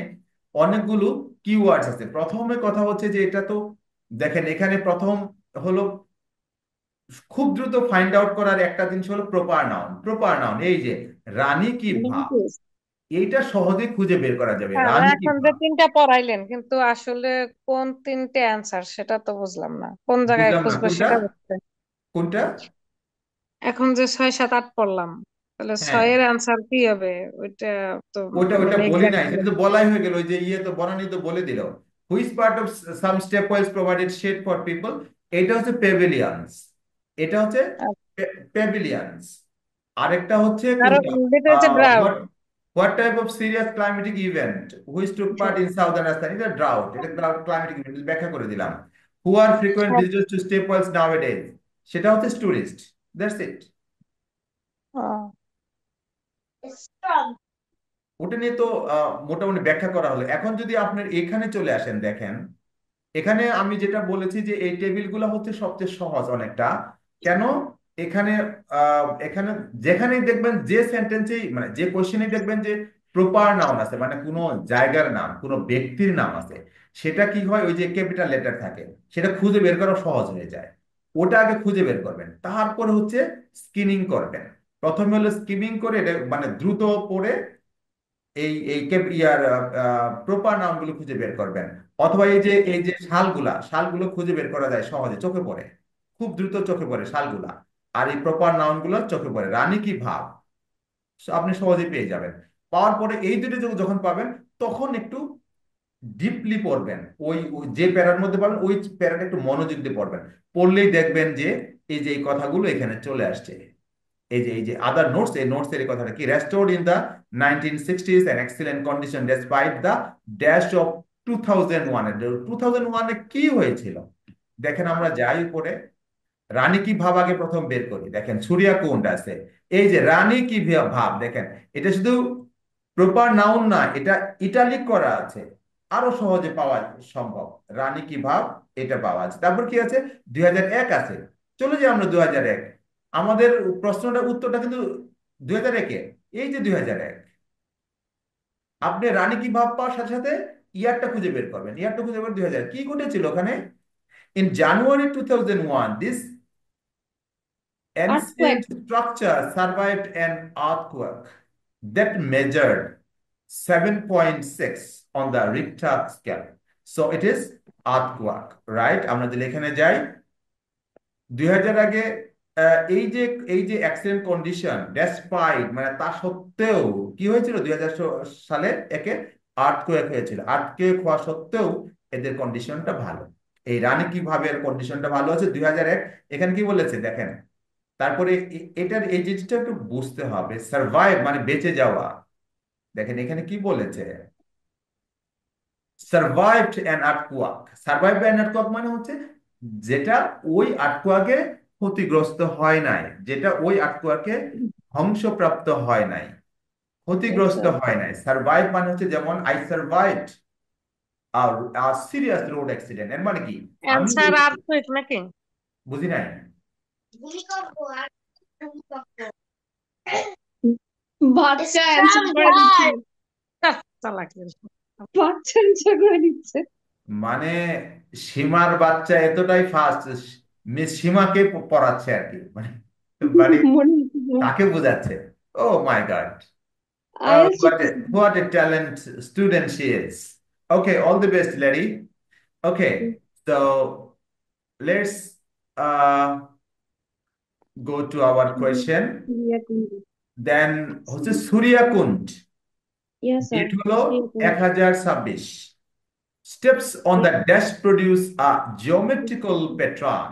অনেকগুলো কিওয়ার্ডস আছে। প্রথমে কথা হচ্ছে যে এটা তো দেখেন এখানে প্রথম হলো খুব দ্রুত ফাইন্ড আউট করার একটা জিনিস হলো প্রপার নাউন। প্রপার নাউন এই যে রানী কি ভাব, Linguist. এইটা সহজে খুঁজে বের করা যাবে, হ্যাঁ, রানী কি এখন যে ভাব। তিনটা পড়াইলেন কিন্তু আসলে কোন তিনটে অ্যান্সার সেটা তো বুঝলাম না, কোন জায়গায় বুঝলাম না খুঁজবো কোনটা সেটা বুঝতে। কোনটা। এখন যে 6 7 8 পড়লাম, তাহলে হ্যাঁ, ছয়ের অ্যান্সার কি হবে ওইটা তো ওটা ওটা মানে বলি এক্সাক্ট। নাই, সেটা তো বলাই হয়ে গেল। ওই যে ইয়ে তো বনানী তো বলে দিল, which part of some step wells provided shade for people. এটা হচ্ছে পেভিলিয়নস, এটা হচ্ছে পেভিলিয়নস। আরেকটা হচ্ছে আর কোনটা, যেটা হচ্ছে drought. What what type of serious climatic event which took part in southern Assam. এটা ড্রাউট, এটা ক্লাইমেটিক ইভেন্ট ব্যাখ্যা করে দিলাম। Who are frequent visitors to step wells nowadays, সেটা হচ্ছে টুরিস্ট। That's it. ওটা নিয়ে তো মোটামুটি ব্যাখ্যা করা হলো। এখন যদি আপনার এখানে চলে আসেন, দেখেন এখানে আমি যেটা বলেছি যে এই টেবিলগুলো হচ্ছে সবচেয়ে সহজ অনেকটা। কেন? এখানে এখানে যেখানেই দেখবেন যে সেন্টেন্সেই মানে যে কোশ্চেনেই দেখবেন যে প্রপার নাউন আছে, মানে কোনো জায়গার নাম কোনো ব্যক্তির নাম আছে, সেটা কি হয় ওই যে ক্যাপিটাল লেটার থাকে, সেটা খুঁজে বের করা সহজ হয়ে যায়। ওটা আগে খুঁজে বের করবেন, তারপরে হচ্ছে স্কিমিং করবেন। প্রথমে হলো স্কিমিং করে এটা মানে দ্রুত পড়ে এই এই ইয়ার প্রপার নাউন গুলো খুঁজে বের করবেন। অথবা এই যে শালগুলো খুঁজে বের করা যায় সহজে, চোখে পড়ে, খুব দ্রুত চোখে পড়ে শালগুলা। আর এই প্রপার নাউন গুলো চোখে পড়ে, রানী কি ভাব আপনি সহজে পেয়ে যাবেন। পাওয়ার পরে এই দুটো যখন পাবেন, তখন একটু ডিপলি পড়বেন। ওই যে প্যারার মধ্যে পাবেন ওই প্যারাটা একটু মনোযোগ দিয়ে পড়বেন। পড়লেই দেখবেন যে এই কথাগুলো এখানে চলে আসছে। এই যে আদার নোটস, এই নোটস এর কথাটা কি, restored in the 1960s and excellent condition despite the dash of 2001। 2001 এ কি হয়েছিল দেখেন। আমরা যাই উপরে, রানী কি ভাব আগে প্রথম বের করি। দেখেন সুরিয়া কুন্ড আছে, এই যে রানী কি ভাব দেখেন, এটা শুধু প্রপার নাউন না, এটা ইটালিক করা আছে, আরো সহজে পাওয়া সম্ভব। রানী কি ভাব এটা পাওয়া আছে। তারপর কি আছে, 2001 আছে। চলে যাই আমরা 2001, আমাদের প্রশ্নটার উত্তরটা কিন্তু 2001-এ। এই যে 2001, আপনি রানী কি ভাব পাওয়ার সাথে সাথে ইয়ারটা খুঁজে বের করবেন। ইয়ারটা খুঁজে বের 2000 কি ঘটেছিল ওখানে। In January 2001 this Earthquake. ancient structure survived an earthquake that measured 7.6 on the Richter scale. So it is earthquake, right? আমরা যদি এখানে যাই 2000 আগে এই যে অ্যাক্সিডেন্ট কন্ডিশন ডেসপাইট মানে তা সত্ত্বেও কি হয়েছিল 2000 সালে একে আর্থকোয়েক হয়েছিল। আর্থকোয়েক হওয়া সত্ত্বেও এদের কন্ডিশনটা ভালো। এই রানী কিভাবে এর কন্ডিশনটা ভালো আছে 2001। এখানে কি বলেছে দেখেন, তারপরে এটার এই জিনিসটা একটু বুঝতে হবে, সার্ভাইভ মানে বেঁচে যাওয়া। দেখেন এখানে কি বলেছে, survived an earthquake. Survive an earthquake মানে হচ্ছে যেটা ওই আর্থকোয়াকে ক্ষতিগ্রস্ত হয় নাই, যেটা ওই আর্থকোয়াকে ধ্বংসপ্রাপ্ত হয় নাই, ক্ষতিগ্রস্ত আচ্ছা। হয় নাই। সার্ভাইভ মানে হচ্ছে যেমন I survived a serious road accident, এর মানে কি আমি অ্যান্সার আর্থকুইক নাকি? বুঝি নাই। বাচ্চা অ্যান্সার করে দিচ্ছে। চালাকি। বাচ্চা অ্যান্সার করে দিচ্ছে। মানে সীমার বাচ্চা এতটাই ফাস্ট, মিস সীমাকে পড়াচ্ছে আর কি, মানে মানে মনে হচ্ছে যে তাকে বোঝাচ্ছে। Oh my God, IELTS what a শিখতেছে। what a talent student she is. Okay, all the best lady. Okay, so let's uh go to our question. Then হচ্ছে সূর্যকুণ্ড, ইয়েস স্যার। ডেট হলো 1026। Steps on the dash produce a geometrical pattern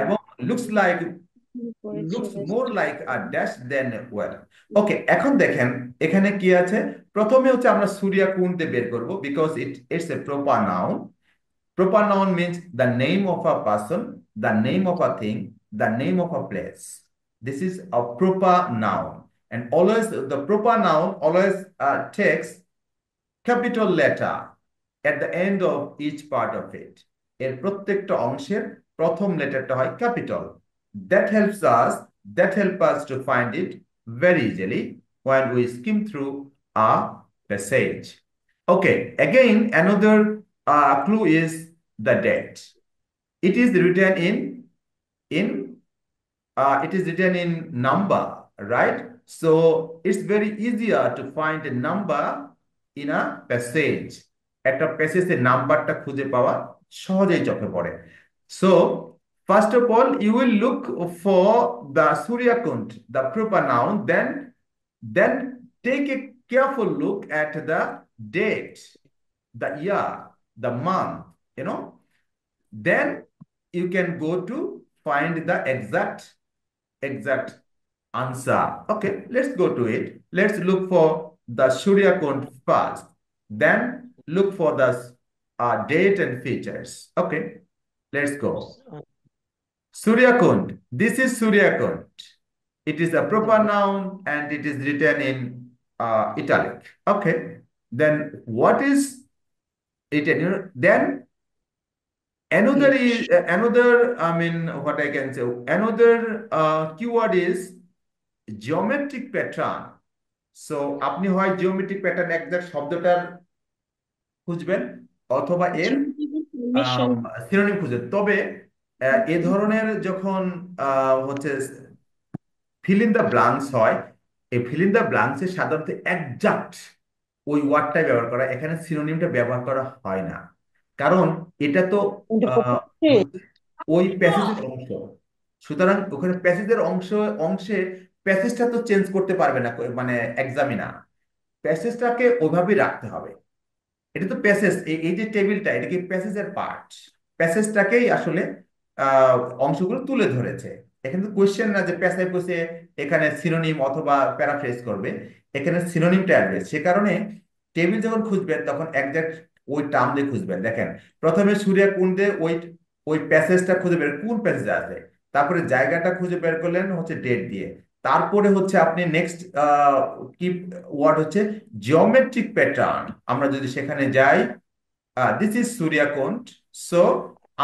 এবং looks like looks more like a dash than a well. ওকে, এখন দেখেন এখানে কি আছে। প্রথমে হচ্ছে আমরা সূর্যা কুণ্ডে বের করব, because it's a proper noun. Proper noun means the name of a person, the name of a thing, the name of a place. This is a proper noun. And always the proper noun always takes capital letter at the end of each part of it. এর প্রত্যেকটা অংশের প্রথম লেটারটা হয় capital. That helps us to find it very easily when we skim through a passage. Okay, again another clue is the date. It is written in number, right? So it's very easier to find a number in a passage. একটা প্যাসেজের নাম্বারটা খুঁজে পাওয়া সহজেই চোখে পড়ে। So first of all, you will look for the Surya Kund, the proper noun, then take a careful look at the date, the year, the month, you know. Then you can go to find the exact answer. Okay, let's go to it. Let's look for the Surya Kund first, then look for the date and features. Okay, let's go. Surya Kund. This is Surya Kund. It is a proper noun and it is written in italic. Okay, then what is it? Then another is I mean, what I can say, another keyword is geometric pattern. So আপনি হয় geometric pattern exact শব্দটার খুঁজবেন অথবা এর synonym খুঁজবেন। তবে এ ধরনের যখন হচ্ছে ফিল ইন দ্য ব্লাঙ্কস হয়, এই ফিল ইন দ্য ব্লাঙ্কসে সাধারণত এক্সাক্ট ওই ওয়ার্ডটাই ব্যবহার করা, এখানে সিনোনিমটা ব্যবহার করা হয় না, কারণ এটা তো ওই প্যাসেজের অংশ। সুতরাং ওখানে প্যাসেজের অংশে প্যাসেজটা তো চেঞ্জ করতে পারবে না মানে এক্সামিনার, প্যাসেজটাকে ওইভাবেই রাখতে হবে। এটা তো প্যাসেজ, এই যে টেবিলটা এটা কি প্যাসেজের পার্ট, প্যাসেজটাকেই আসলে অংশগুলো তুলে ধরেছে। এখানে তো কোয়েশ্চেন না যে প্যাসেজ বসে এখানে সিনোনিম অথবা প্যারাফ্রেজ করবে, এখানে সিনোনিমটা আসবে। সে কারণে টেবিল যখন খুঁজবেন তখন একজাক্ট ওই টার্ম দিয়ে খুঁজবেন। দেখেন প্রথমে সূর্যা কুণ্ডে ওই প্যাসেজটা খুঁজে বের, কোন প্যাসেজে আছে, তারপরে জায়গাটা খুঁজে বের করলেন হচ্ছে ডেট দিয়ে, তারপরে হচ্ছে আপনি নেক্সট কি ওয়ার্ড হচ্ছে জিওমেট্রিক প্যাটার্ন। আমরা যদি সেখানে যাই, this is Surya Kund, so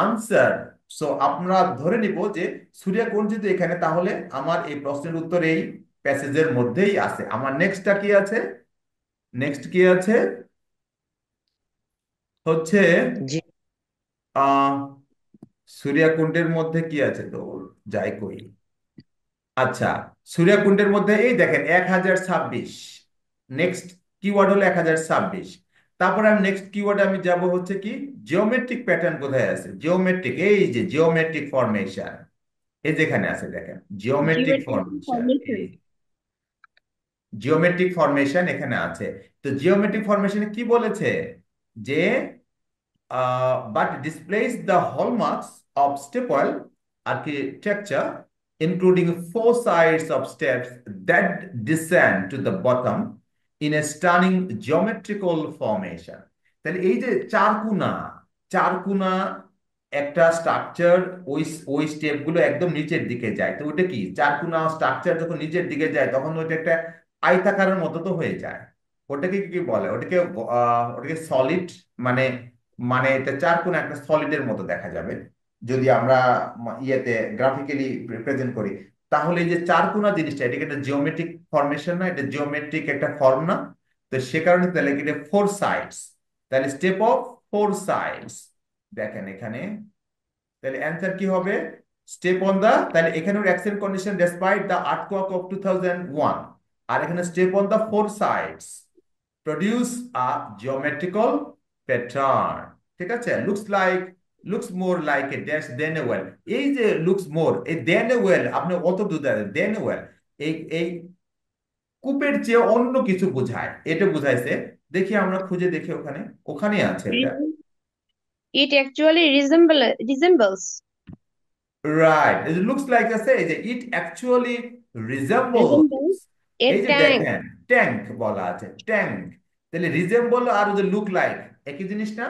answer. So আমরা ধরে নিব যে সূর্যা কুণ্ড যদি এখানে, তাহলে আমার এই প্রশ্নের উত্তর এই প্যাসেজের মধ্যেই আছে। আমার নেক্সটটা কি আছে, নেক্সট কি আছে হচ্ছে সূর্যা কুণ্ডের মধ্যে কি আছে, তো যাই কই। আচ্ছা, সূর্যা কুণ্ডের মধ্যে এই দেখেন 1026, নেক্সট কিওয়ার্ড হলো 1026। তারপরে আমি নেক্সট কিওয়ার্ডে আমি যাব হচ্ছে কি জিওমেট্রিক প্যাটার্ন কোথায় আছে, জিওমেট্রিক, এই যে জিওমেট্রিক ফরমেশন, এই যেখানে আছে দেখেন জিওমেট্রিক ফরমেশন, জিওমেট্রিক ফরমেশন এখানে আছে। তো জিওমেট্রিক ফরমেশনে কি বলেছে যে but displays the hallmarks of stepwell architecture, including 4 sides of steps that descend to the bottom in a stunning geometrical formation. তাহলে এই যে চারকুনা একটা স্ট্রাকচার, ওই স্টেপগুলো একদম নিচের দিকে যায়, তো ওটা কি চারকুনা স্ট্রাকচার যখন নিচের দিকে যায় তখন ওইটা একটা আয়তাকারের মতো তো হয়ে যায়। ওটাকে কি বলে, ওটাকে সলিড, মানে এটা চারকোনা একটা সলিডের মতো দেখা যাবে যদি আমরা ইয়েতে গ্রাফিক্যালি প্রেজেন্ট করি। তাহলে এই যে চারকোনা জিনিসটা, এটাকে একটা জিওমেট্রিক ফরমেশন না, এটা জিওমেট্রিক একটা ফর্ম না, তো সে কারণে তাহলে এটা 4 সাইডস, তাহলে স্টেপ অফ 4 সাইডস। দেখেন এখানে তাহলে অ্যান্সার কি হবে, স্টেপ অন দা, তাহলে এখানে excellent condition despite the earthquake of 2001, আর এখানে step on the 4 sides produce a geometrical pattern. ঠিক আছে, looks more like a dash than a well। এই যে looks more, এই than a well আপনি অত দূর than a well, এই কূপের চেয়ে অন্য কিছু বোঝায়, এটা বুঝাইছে। দেখি আমরা খুঁজে দেখি, ওখানে আছে এটা। It actually resembles right, it looks like আছে এই যে it actually resembles, Resemble a এই যে tank. দেখেন ট্যাঙ্ক বলা আছে, ট্যাঙ্ক, তাহলে রিজেম্বল আর যে লুক লাইক একই জিনিস না?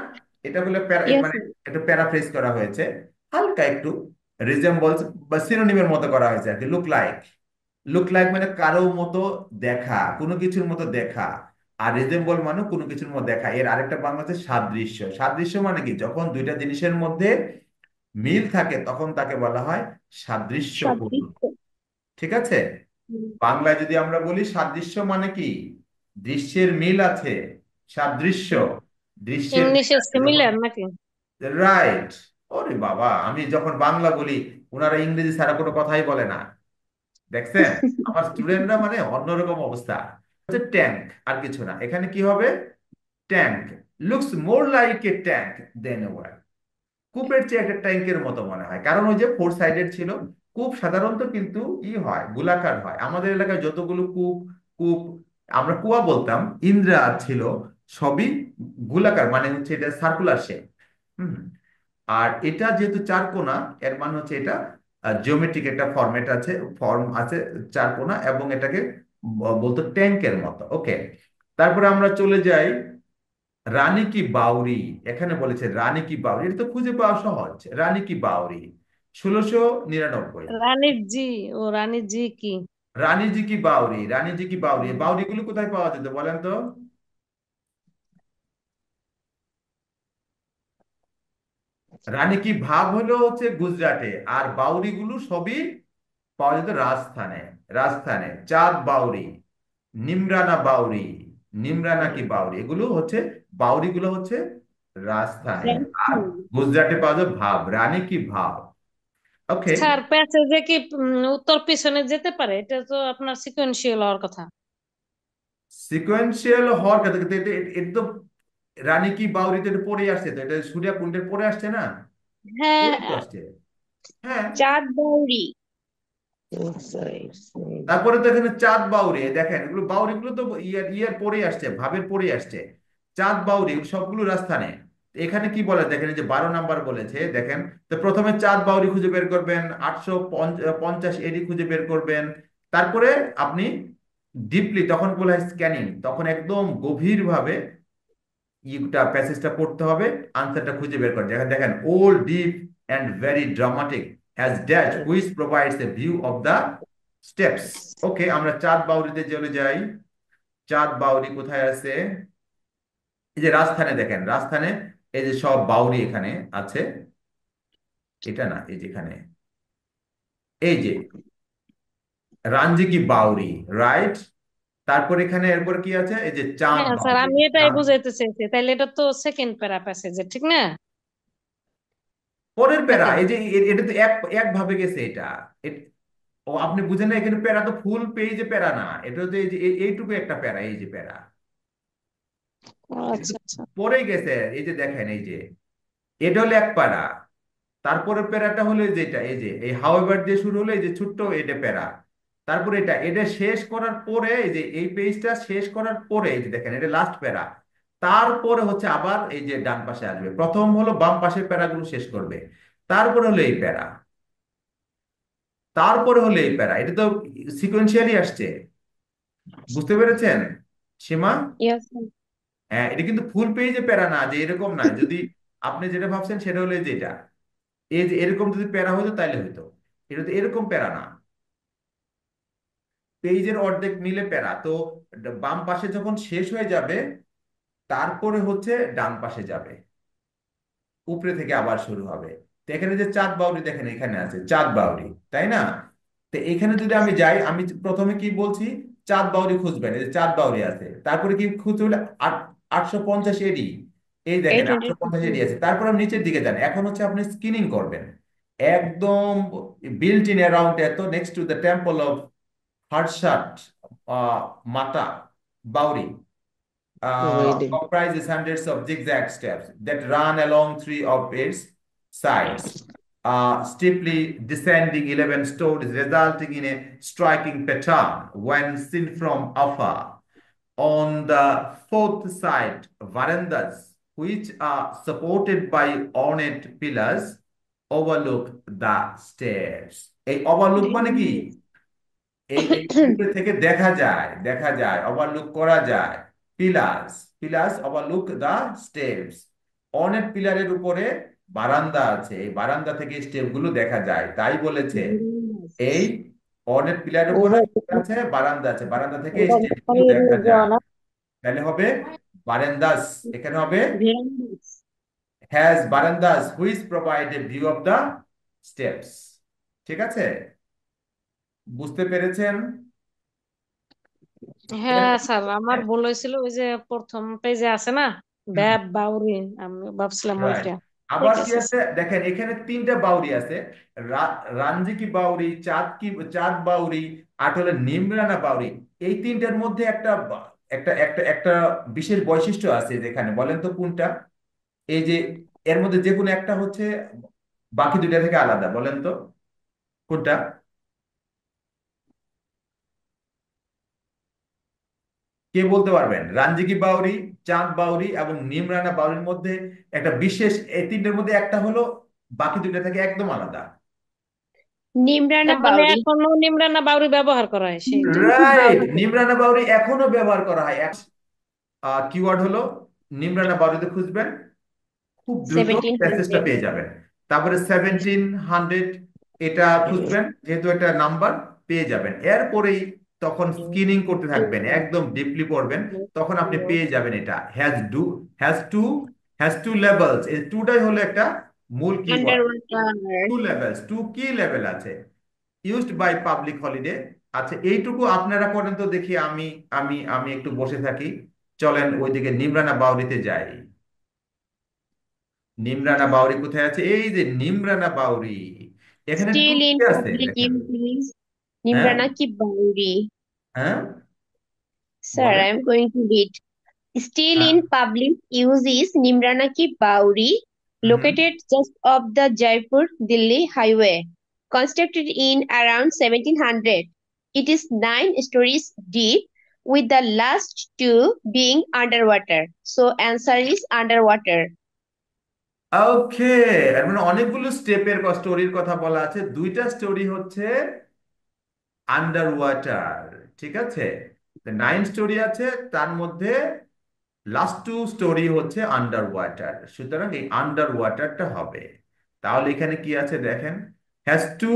এটা বলে Yes, মানে sir. একটু প্যারাফ্রেজ করা হয়েছে, হালকা একটু রিজেম্বলস বা সিনোনিমের মতো করা হয়েছে আর কি। লুক লাইক, লুক লাইক মানে কারো মতো দেখা, কোনো কিছুর মতো দেখা। আর রিজেম্বল মানে কোনো কিছুর মতো দেখা। এর আরেকটা বাংলা হচ্ছে সাদৃশ্য। সাদৃশ্য মানে কি, যখন দুইটা জিনিসের মধ্যে মিল থাকে তখন তাকে বলা হয় সাদৃশ্যপূর্ণ। সাদৃশ্য। ঠিক আছে? বাংলায় যদি আমরা বলি সাদৃশ্য মানে কি, দৃশ্যের মিল আছে, সাদৃশ্য দৃশ্যের মিল ইংলিশে আছে যখন। সিমিলার নাকি? রাইট। ওরে বাবা, আমি যখন বাংলা বলি ওনারা ইংরেজি ছাড়া কোনো কথাই বলে না, দেখছেন? আমার স্টুডেন্টরা মানে অন্যরকম অবস্থা। হচ্ছে ট্যাঙ্ক, আর কিছু না। এখানে কি হবে, tank looks more like a tank than a wall. কূপের চেয়ে একটা ট্যাঙ্কের মতো মনে হয়, কারণ ওই যে ফোর সাইডেড ছিল। কূপ সাধারণত কিন্তু হয় গোলাকার হয়। আমাদের এলাকায় যতগুলো কূপ কূপ আমরা কুয়া বলতাম, ইন্দ্রা ছিল, সবই গোলাকার, মানে হচ্ছে এটা সার্কুলার শেপ। হুম। আর এটা যেহেতু চার কোণা, এর মানে হচ্ছে এটা জিওমেট্রিক একটা ফর্মেট আছে, ফর্ম আছে চার কোণা, এবং এটাকে বলতো ট্যাঙ্কের মতো। ওকে, তারপরে আমরা চলে যাই রানী কি বাউরি। এখানে বলেছে রানী কি বাউরি, এটা তো খুঁজে পাওয়া সহজ। রানী কি বাউরি 1699। রানীর জি, ও রানীর জি কি? রানীজি কি বাউরি, রানীজি কি বাউরি, এই বাউরি গুলো কোথায় পাওয়া যেত বলেন তো? রানী কি ভাব হলো হচ্ছে গুজরাটে, আর বাউরি গুলো সবই পাওয়া যেত রাজস্থানে। রাজস্থানে চাঁদ বাউরি, নিমরানা বাউরি, নিমরানা কি বাউরি, এগুলো হচ্ছে, বাউরি গুলো হচ্ছে রাজস্থানে। আর গুজরাটে পাওয়া যায় ভাব, রানী কি ভাব। ওকে, স্যার প্যাসেজে কি উত্তর পিছনে যেতে পারে? এটা তো আপনার সিকোয়েন্সিয়াল হওয়ার কথা। সিকোয়েন্সিয়াল হওয়ার কথা, কিন্তু এটা তো রানী কি বাউরিতে এটা পড়ে আসছে, তো এটা সূর্যা কুণ্ডের পড়ে আসছে না? হ্যাঁ, পড়েই তো আসছে। হ্যাঁ। চাঁদ বাউরি। তারপরে তো এখানে চাঁদ বাউরি, দেখেন এগুলো বাউরি গুলো তো ইয়ার ইয়ার পরে আসছে, ভাবের পরে আসছে। চাঁদ বাউরি সবগুলো রাজস্থানে। এখানে কি বলে দেখেন, এই যে 12 নাম্বার বলেছে দেখেন। তো প্রথমে চাঁদ বাউরি খুঁজে বের করবেন, 850 এডি খুঁজে বের করবেন। তারপরে আপনি ডিপলি, তখন বলা হয় স্ক্যানিং, তখন একদম গভীর ভাবে ইটা প্যাসেজটা পড়তে হবে, আনসারটা খুঁজে বের করে। দেখেন দেখেন, old deep and very dramatic has dash which provides a view of the steps. Okay, আমরা চাঁদ বাউরিতে চলে যাই। চাঁদ বাউরি কোথায় আছে? এই যে রাজস্থানে, দেখেন রাজস্থানে এই যে সব বাউরি এখানে আছে। এটা না, এই যেখানে এই যে রাঞ্জি কি বাউরি, রাইট। তারপর এখানে এরপর কি আছে, এই যে চাঁদ হ্যাঁ স্যার, বাউরি। আমি এটাই বুঝাইতে চাইছি। তাইলে এটা তো সেকেন্ড প্যারা প্যাসেজে, ঠিক না? পরের প্যারা, নাকি? এই যে এটা তো এক এক ভাবে গেছে এটা। ও আপনি বুঝেন না, এখানে প্যারা তো ফুল পেজে প্যারা না, এটা তো এই যে এইটুকু একটা প্যারা, এই যে প্যারা, ও এটা তো আচ্ছা আচ্ছা। পরেই গেছে। এই যে দেখেন, এই যে এটা হলো এক প্যারা। তারপরে প্যারাটা হলো যেটা, এই যে এই হাওয়েভার দিয়ে শুরু হলো, এই যে ছোট্ট এটা প্যারা। তারপরে এটা এটা শেষ করার পরে, এই যে এই পেজটা শেষ করার পরে, এই যে দেখেন এটা লাস্ট প্যারা। তারপরে হচ্ছে আবার এই যে ডান পাশে আসবে, প্রথম হলো বাম পাশের প্যারাগুলো শেষ করবে, তারপরে হলো এই প্যারা, তারপরে হলো এই প্যারা। এটা তো সিকোয়েন্সিয়ালি আসছে, বুঝতে পেরেছেন সীমা? ইয়েস। হ্যাঁ, এটা কিন্তু ফুল পেজে প্যারা না, যে এরকম না। যদি আপনি যেটা ভাবছেন সেটা হলো এই যে এটা, এই যে এরকম যদি প্যারা হতো তাইলে হইতো। এটা তো এরকম প্যারা না, পেজের অর্ধেক মিলে প্যারা তো। বাম পাশে যখন শেষ হয়ে যাবে, তারপরে হচ্ছে ডান পাশে যাবে, উপরে থেকে আবার শুরু হবে। তো এখানে যে চাঁদ বাউরি দেখেন, এখানে আছে চাঁদ বাউরি, তাই না? তো এখানে যদি আমি যাই, আমি প্রথমে কি বলছি, চাঁদ বাউরি খুঁজবেন, এই যে চাঁদ বাউরি আছে, তারপরে কি খুঁজতে হলে 850 এডি, এই দেখেন 850 এডি আছে। তারপর আপনি নিচের দিকে যান, এখন হচ্ছে আপনি স্কিনিং করবেন একদম বিল্ট ইন অ্যারাউন্ড এত next to the temple of Harshat Mata Baori, comprises hundreds of zigzag steps that run along three of its sides, steeply descending 11 stories, resulting in a striking pattern when seen from afar. On the fourth side, verandas, which are supported by ornate pillars, overlook the steps. এই overlook মানে কি? এই উপরে থেকে দেখা যায় overlook করা যায়। Pillars, pillars overlook the steps. অনেক পিলারের উপরে বারান্দা আছে, এই বারান্দা থেকে স্টেপ গুলো দেখা যায়, তাই বলেছে এই অনেক পিলারের উপরে আছে, বারান্দা আছে, বারান্দা থেকে স্টেপ গুলো দেখা যায়। তাহলে হবে বারান্দাস, এখানে হবে has verandas which provide a view of the steps. ঠিক আছে, বুঝতে পেরেছেন? হ্যাঁ স্যার, আমার ভুল হয়েছিল ওই যে প্রথম পেজে আছে না, ব্যাব বাউরি, আমি ভাবছিলাম রাইট। ওইটা। আবার ঠিক কি আছে আছে দেখেন, এখানে তিনটা বাউরি আছে। রাঞ্জি কি বাউরি, চাঁদ বাউরি, আর হলো নিমরানা বাউরি। এই তিনটার মধ্যে একটা বিশেষ বৈশিষ্ট্য আছে যেখানে, বলেন তো কোনটা? এই যে এর মধ্যে যে কোনো একটা হচ্ছে বাকি দুইটা থেকে আলাদা, বলেন তো কোনটা? কে বলতে পারবেন? রাঞ্জিকি বাউরি, চাঁদ বাউরি এবং নিমরানা বাউরির মধ্যে একটা বিশেষ, এই তিনটের মধ্যে একটা হলো বাকি দুইটা থেকে একদম আলাদা। নিমরানা তার মানে বাউরি। এখনো নিমরানা বাউরি ব্যবহার করা হয় সেইটা। রাইট, নিমরানা বাউরি এখনো ব্যবহার করা হয়। কিওয়ার্ড হলো নিমরানা বাউরিতে খুঁজবেন, খুব দ্রুত প্যাসেজটা 1700। পেয়ে যাবেন। তারপরে 1700 এটা খুঁজবেন, যেহেতু একটা নাম্বার পেয়ে যাবেন। এরপরেই তখন স্ক্রিনিং করতে থাকবেন, একদম ডিপলি পড়বেন, তখন আপনি পেয়ে যাবেন এটা has two has two levels. এই টুটাই হলো একটা মূল keyword. Underwater. Two levels, two কি লেভেল আছে, ইউজড বাই পাবলিক হলিডে। আচ্ছা, এইটুকু আপনারা করেন তো দেখি। আমি একটু বসে থাকি, চলেন ওইদিকে নিমরানা বাউরিতে যাই। নিমরানা বাউরি কোথায় আছে? এই যে নিমরানা বাউরি, এখানে টু Still কি in আছে public দেখেন। use হ্যাঁ, Nimrana ki bauri. হ্যাঁ, Sir, বলেন। I am going to read. Still হ্যাঁ, in public use is Nimrana ki bauri, hmm. located just off the Jaipur Delhi highway, constructed in around 1700. It is 9 stories deep, with the last two being underwater. So answer is underwater. ওকে, এর মানে অনেকগুলো স্টোরির কথা বলা আছে, দুইটা story হচ্ছে under water. ঠিক আছে, 9 স্টোরি আছে, তার মধ্যে লাস্ট টু স্টোরি হচ্ছে আন্ডার ওয়াটার, সুতরাং এই আন্ডার ওয়াটারটা হবে। তাহলে এখানে কি আছে দেখেন, has to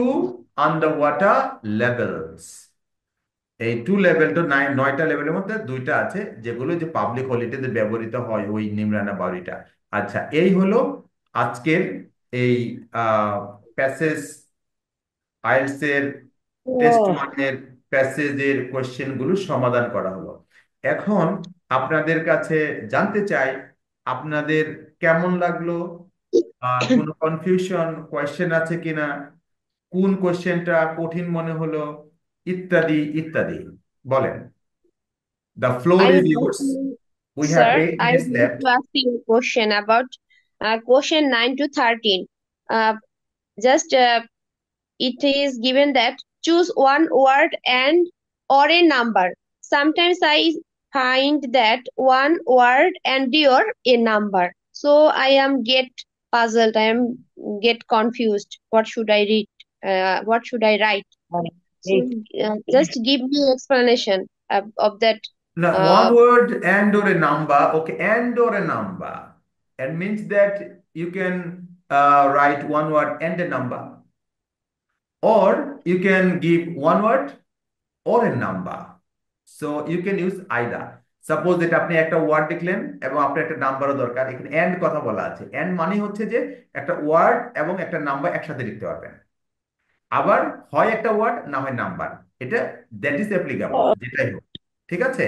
under water levels. এই টু লেভেলটা 9টা লেভেলের মধ্যে দুইটা আছে, যেগুলো যে পাবলিক হলিডেতে ব্যবহৃত হয় ওই নিমরানা বাড়িটা। আচ্ছা, এই হলো আজকের এই প্যাসেজ, আইএলটিএস এর টেস্ট Oh, ওয়ানের প্যাসেজের কোশ্চেন গুলো সমাধান করা হলো। এখন আপনাদের কাছে জানতে চাই, আপনাদের কেমন লাগলো? কোনো কনফিউশন কোয়েশ্চেন আছে কিনা, কোন কোশ্চেনটা কঠিন মনে হলো, ইত্যাদি ইত্যাদি, বলেন। The floor I is would like yours, to, we have sir, 8 minutes would like left. to ask you a question about question 9 to 13. Uh, just it is given that choose one word and or a number. Sometimes I find that one word and or a number. So I am get puzzled. I am get confused. What should I read? What should I write? So just give me explanation of that. Now, Uh, one word and or a number. Okay, and or a number. It means that you can write one word and a number, or you can give one word or a number. So you can use either. Suppose এটা আপনি একটা word লিখলেন এবং আপনার একটা নাম্বারও দরকার, এখানে এন্ড কথা বলা আছে। এন্ড মানে হচ্ছে যে একটা ওয়ার্ড এবং একটা নাম্বার একসাথে লিখতে পারবেন। আবার হয় একটা ওয়ার্ড, না হয় নাম্বার। এটা দ্যাট ইজ অ্যাপ্লিকেবল, যেটাই হোক। ঠিক আছে,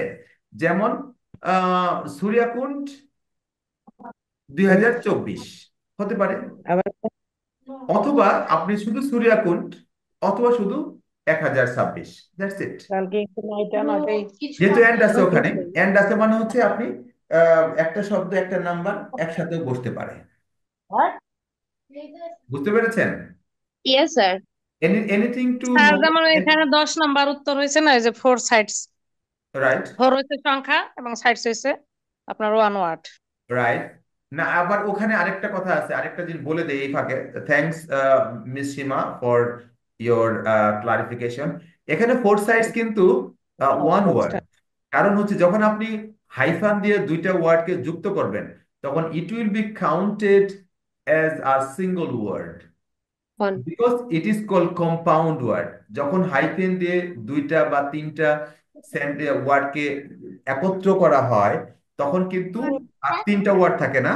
যেমন সূর্যকুণ্ড 2024 হতে পারে, অথবা আপনি শুধু সূর্যকুণ্ড, অথবা শুধু 1026। That's it. কালকে একটু 9টা যেহেতু এন্ড আছে ওখানে, এন্ড আছে মানে হচ্ছে আপনি একটা শব্দ একটা নাম্বার একসাথে বসতে পারে। বুঝতে পেরেছেন? yes, sir. Anything to sir, no? যেমন এখানে 10 নাম্বার উত্তর হয়েছে না, এই যে 4 সাইডস, রাইট, 4 হয়েছে সংখ্যা এবং সাইডস হয়েছে আপনার 1 ওয়ার্ড। রাইট। না, আবার ওখানে আরেকটা কথা আছে, আরেকটা জিনিস বলে দেই এই ফাঁকে। Thanks miss Seema for your clarification. এখানে ফোর সাইডস কিন্তু ওয়ান ওয়ার্ড। কারণ হচ্ছে যখন আপনি হাইফান দিয়ে দুইটা ওয়ার্ডকে যুক্ত করবেন, তখন it will be counted as a single word, One. Because it is called compound word. যখন হাইফেন দিয়ে দুইটা বা তিনটা ওয়ার্ডকে একত্র করা হয়, তখন কিন্তু আর তিনটা ওয়ার্ড থাকে না,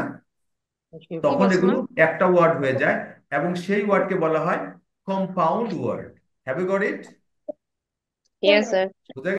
কি তখন বলছো এগুলো না? একটা ওয়ার্ড হয়ে যায়, এবং সেই ওয়ার্ডকে বলা হয় compound word. Have you got it? Yes, sir. বুঝা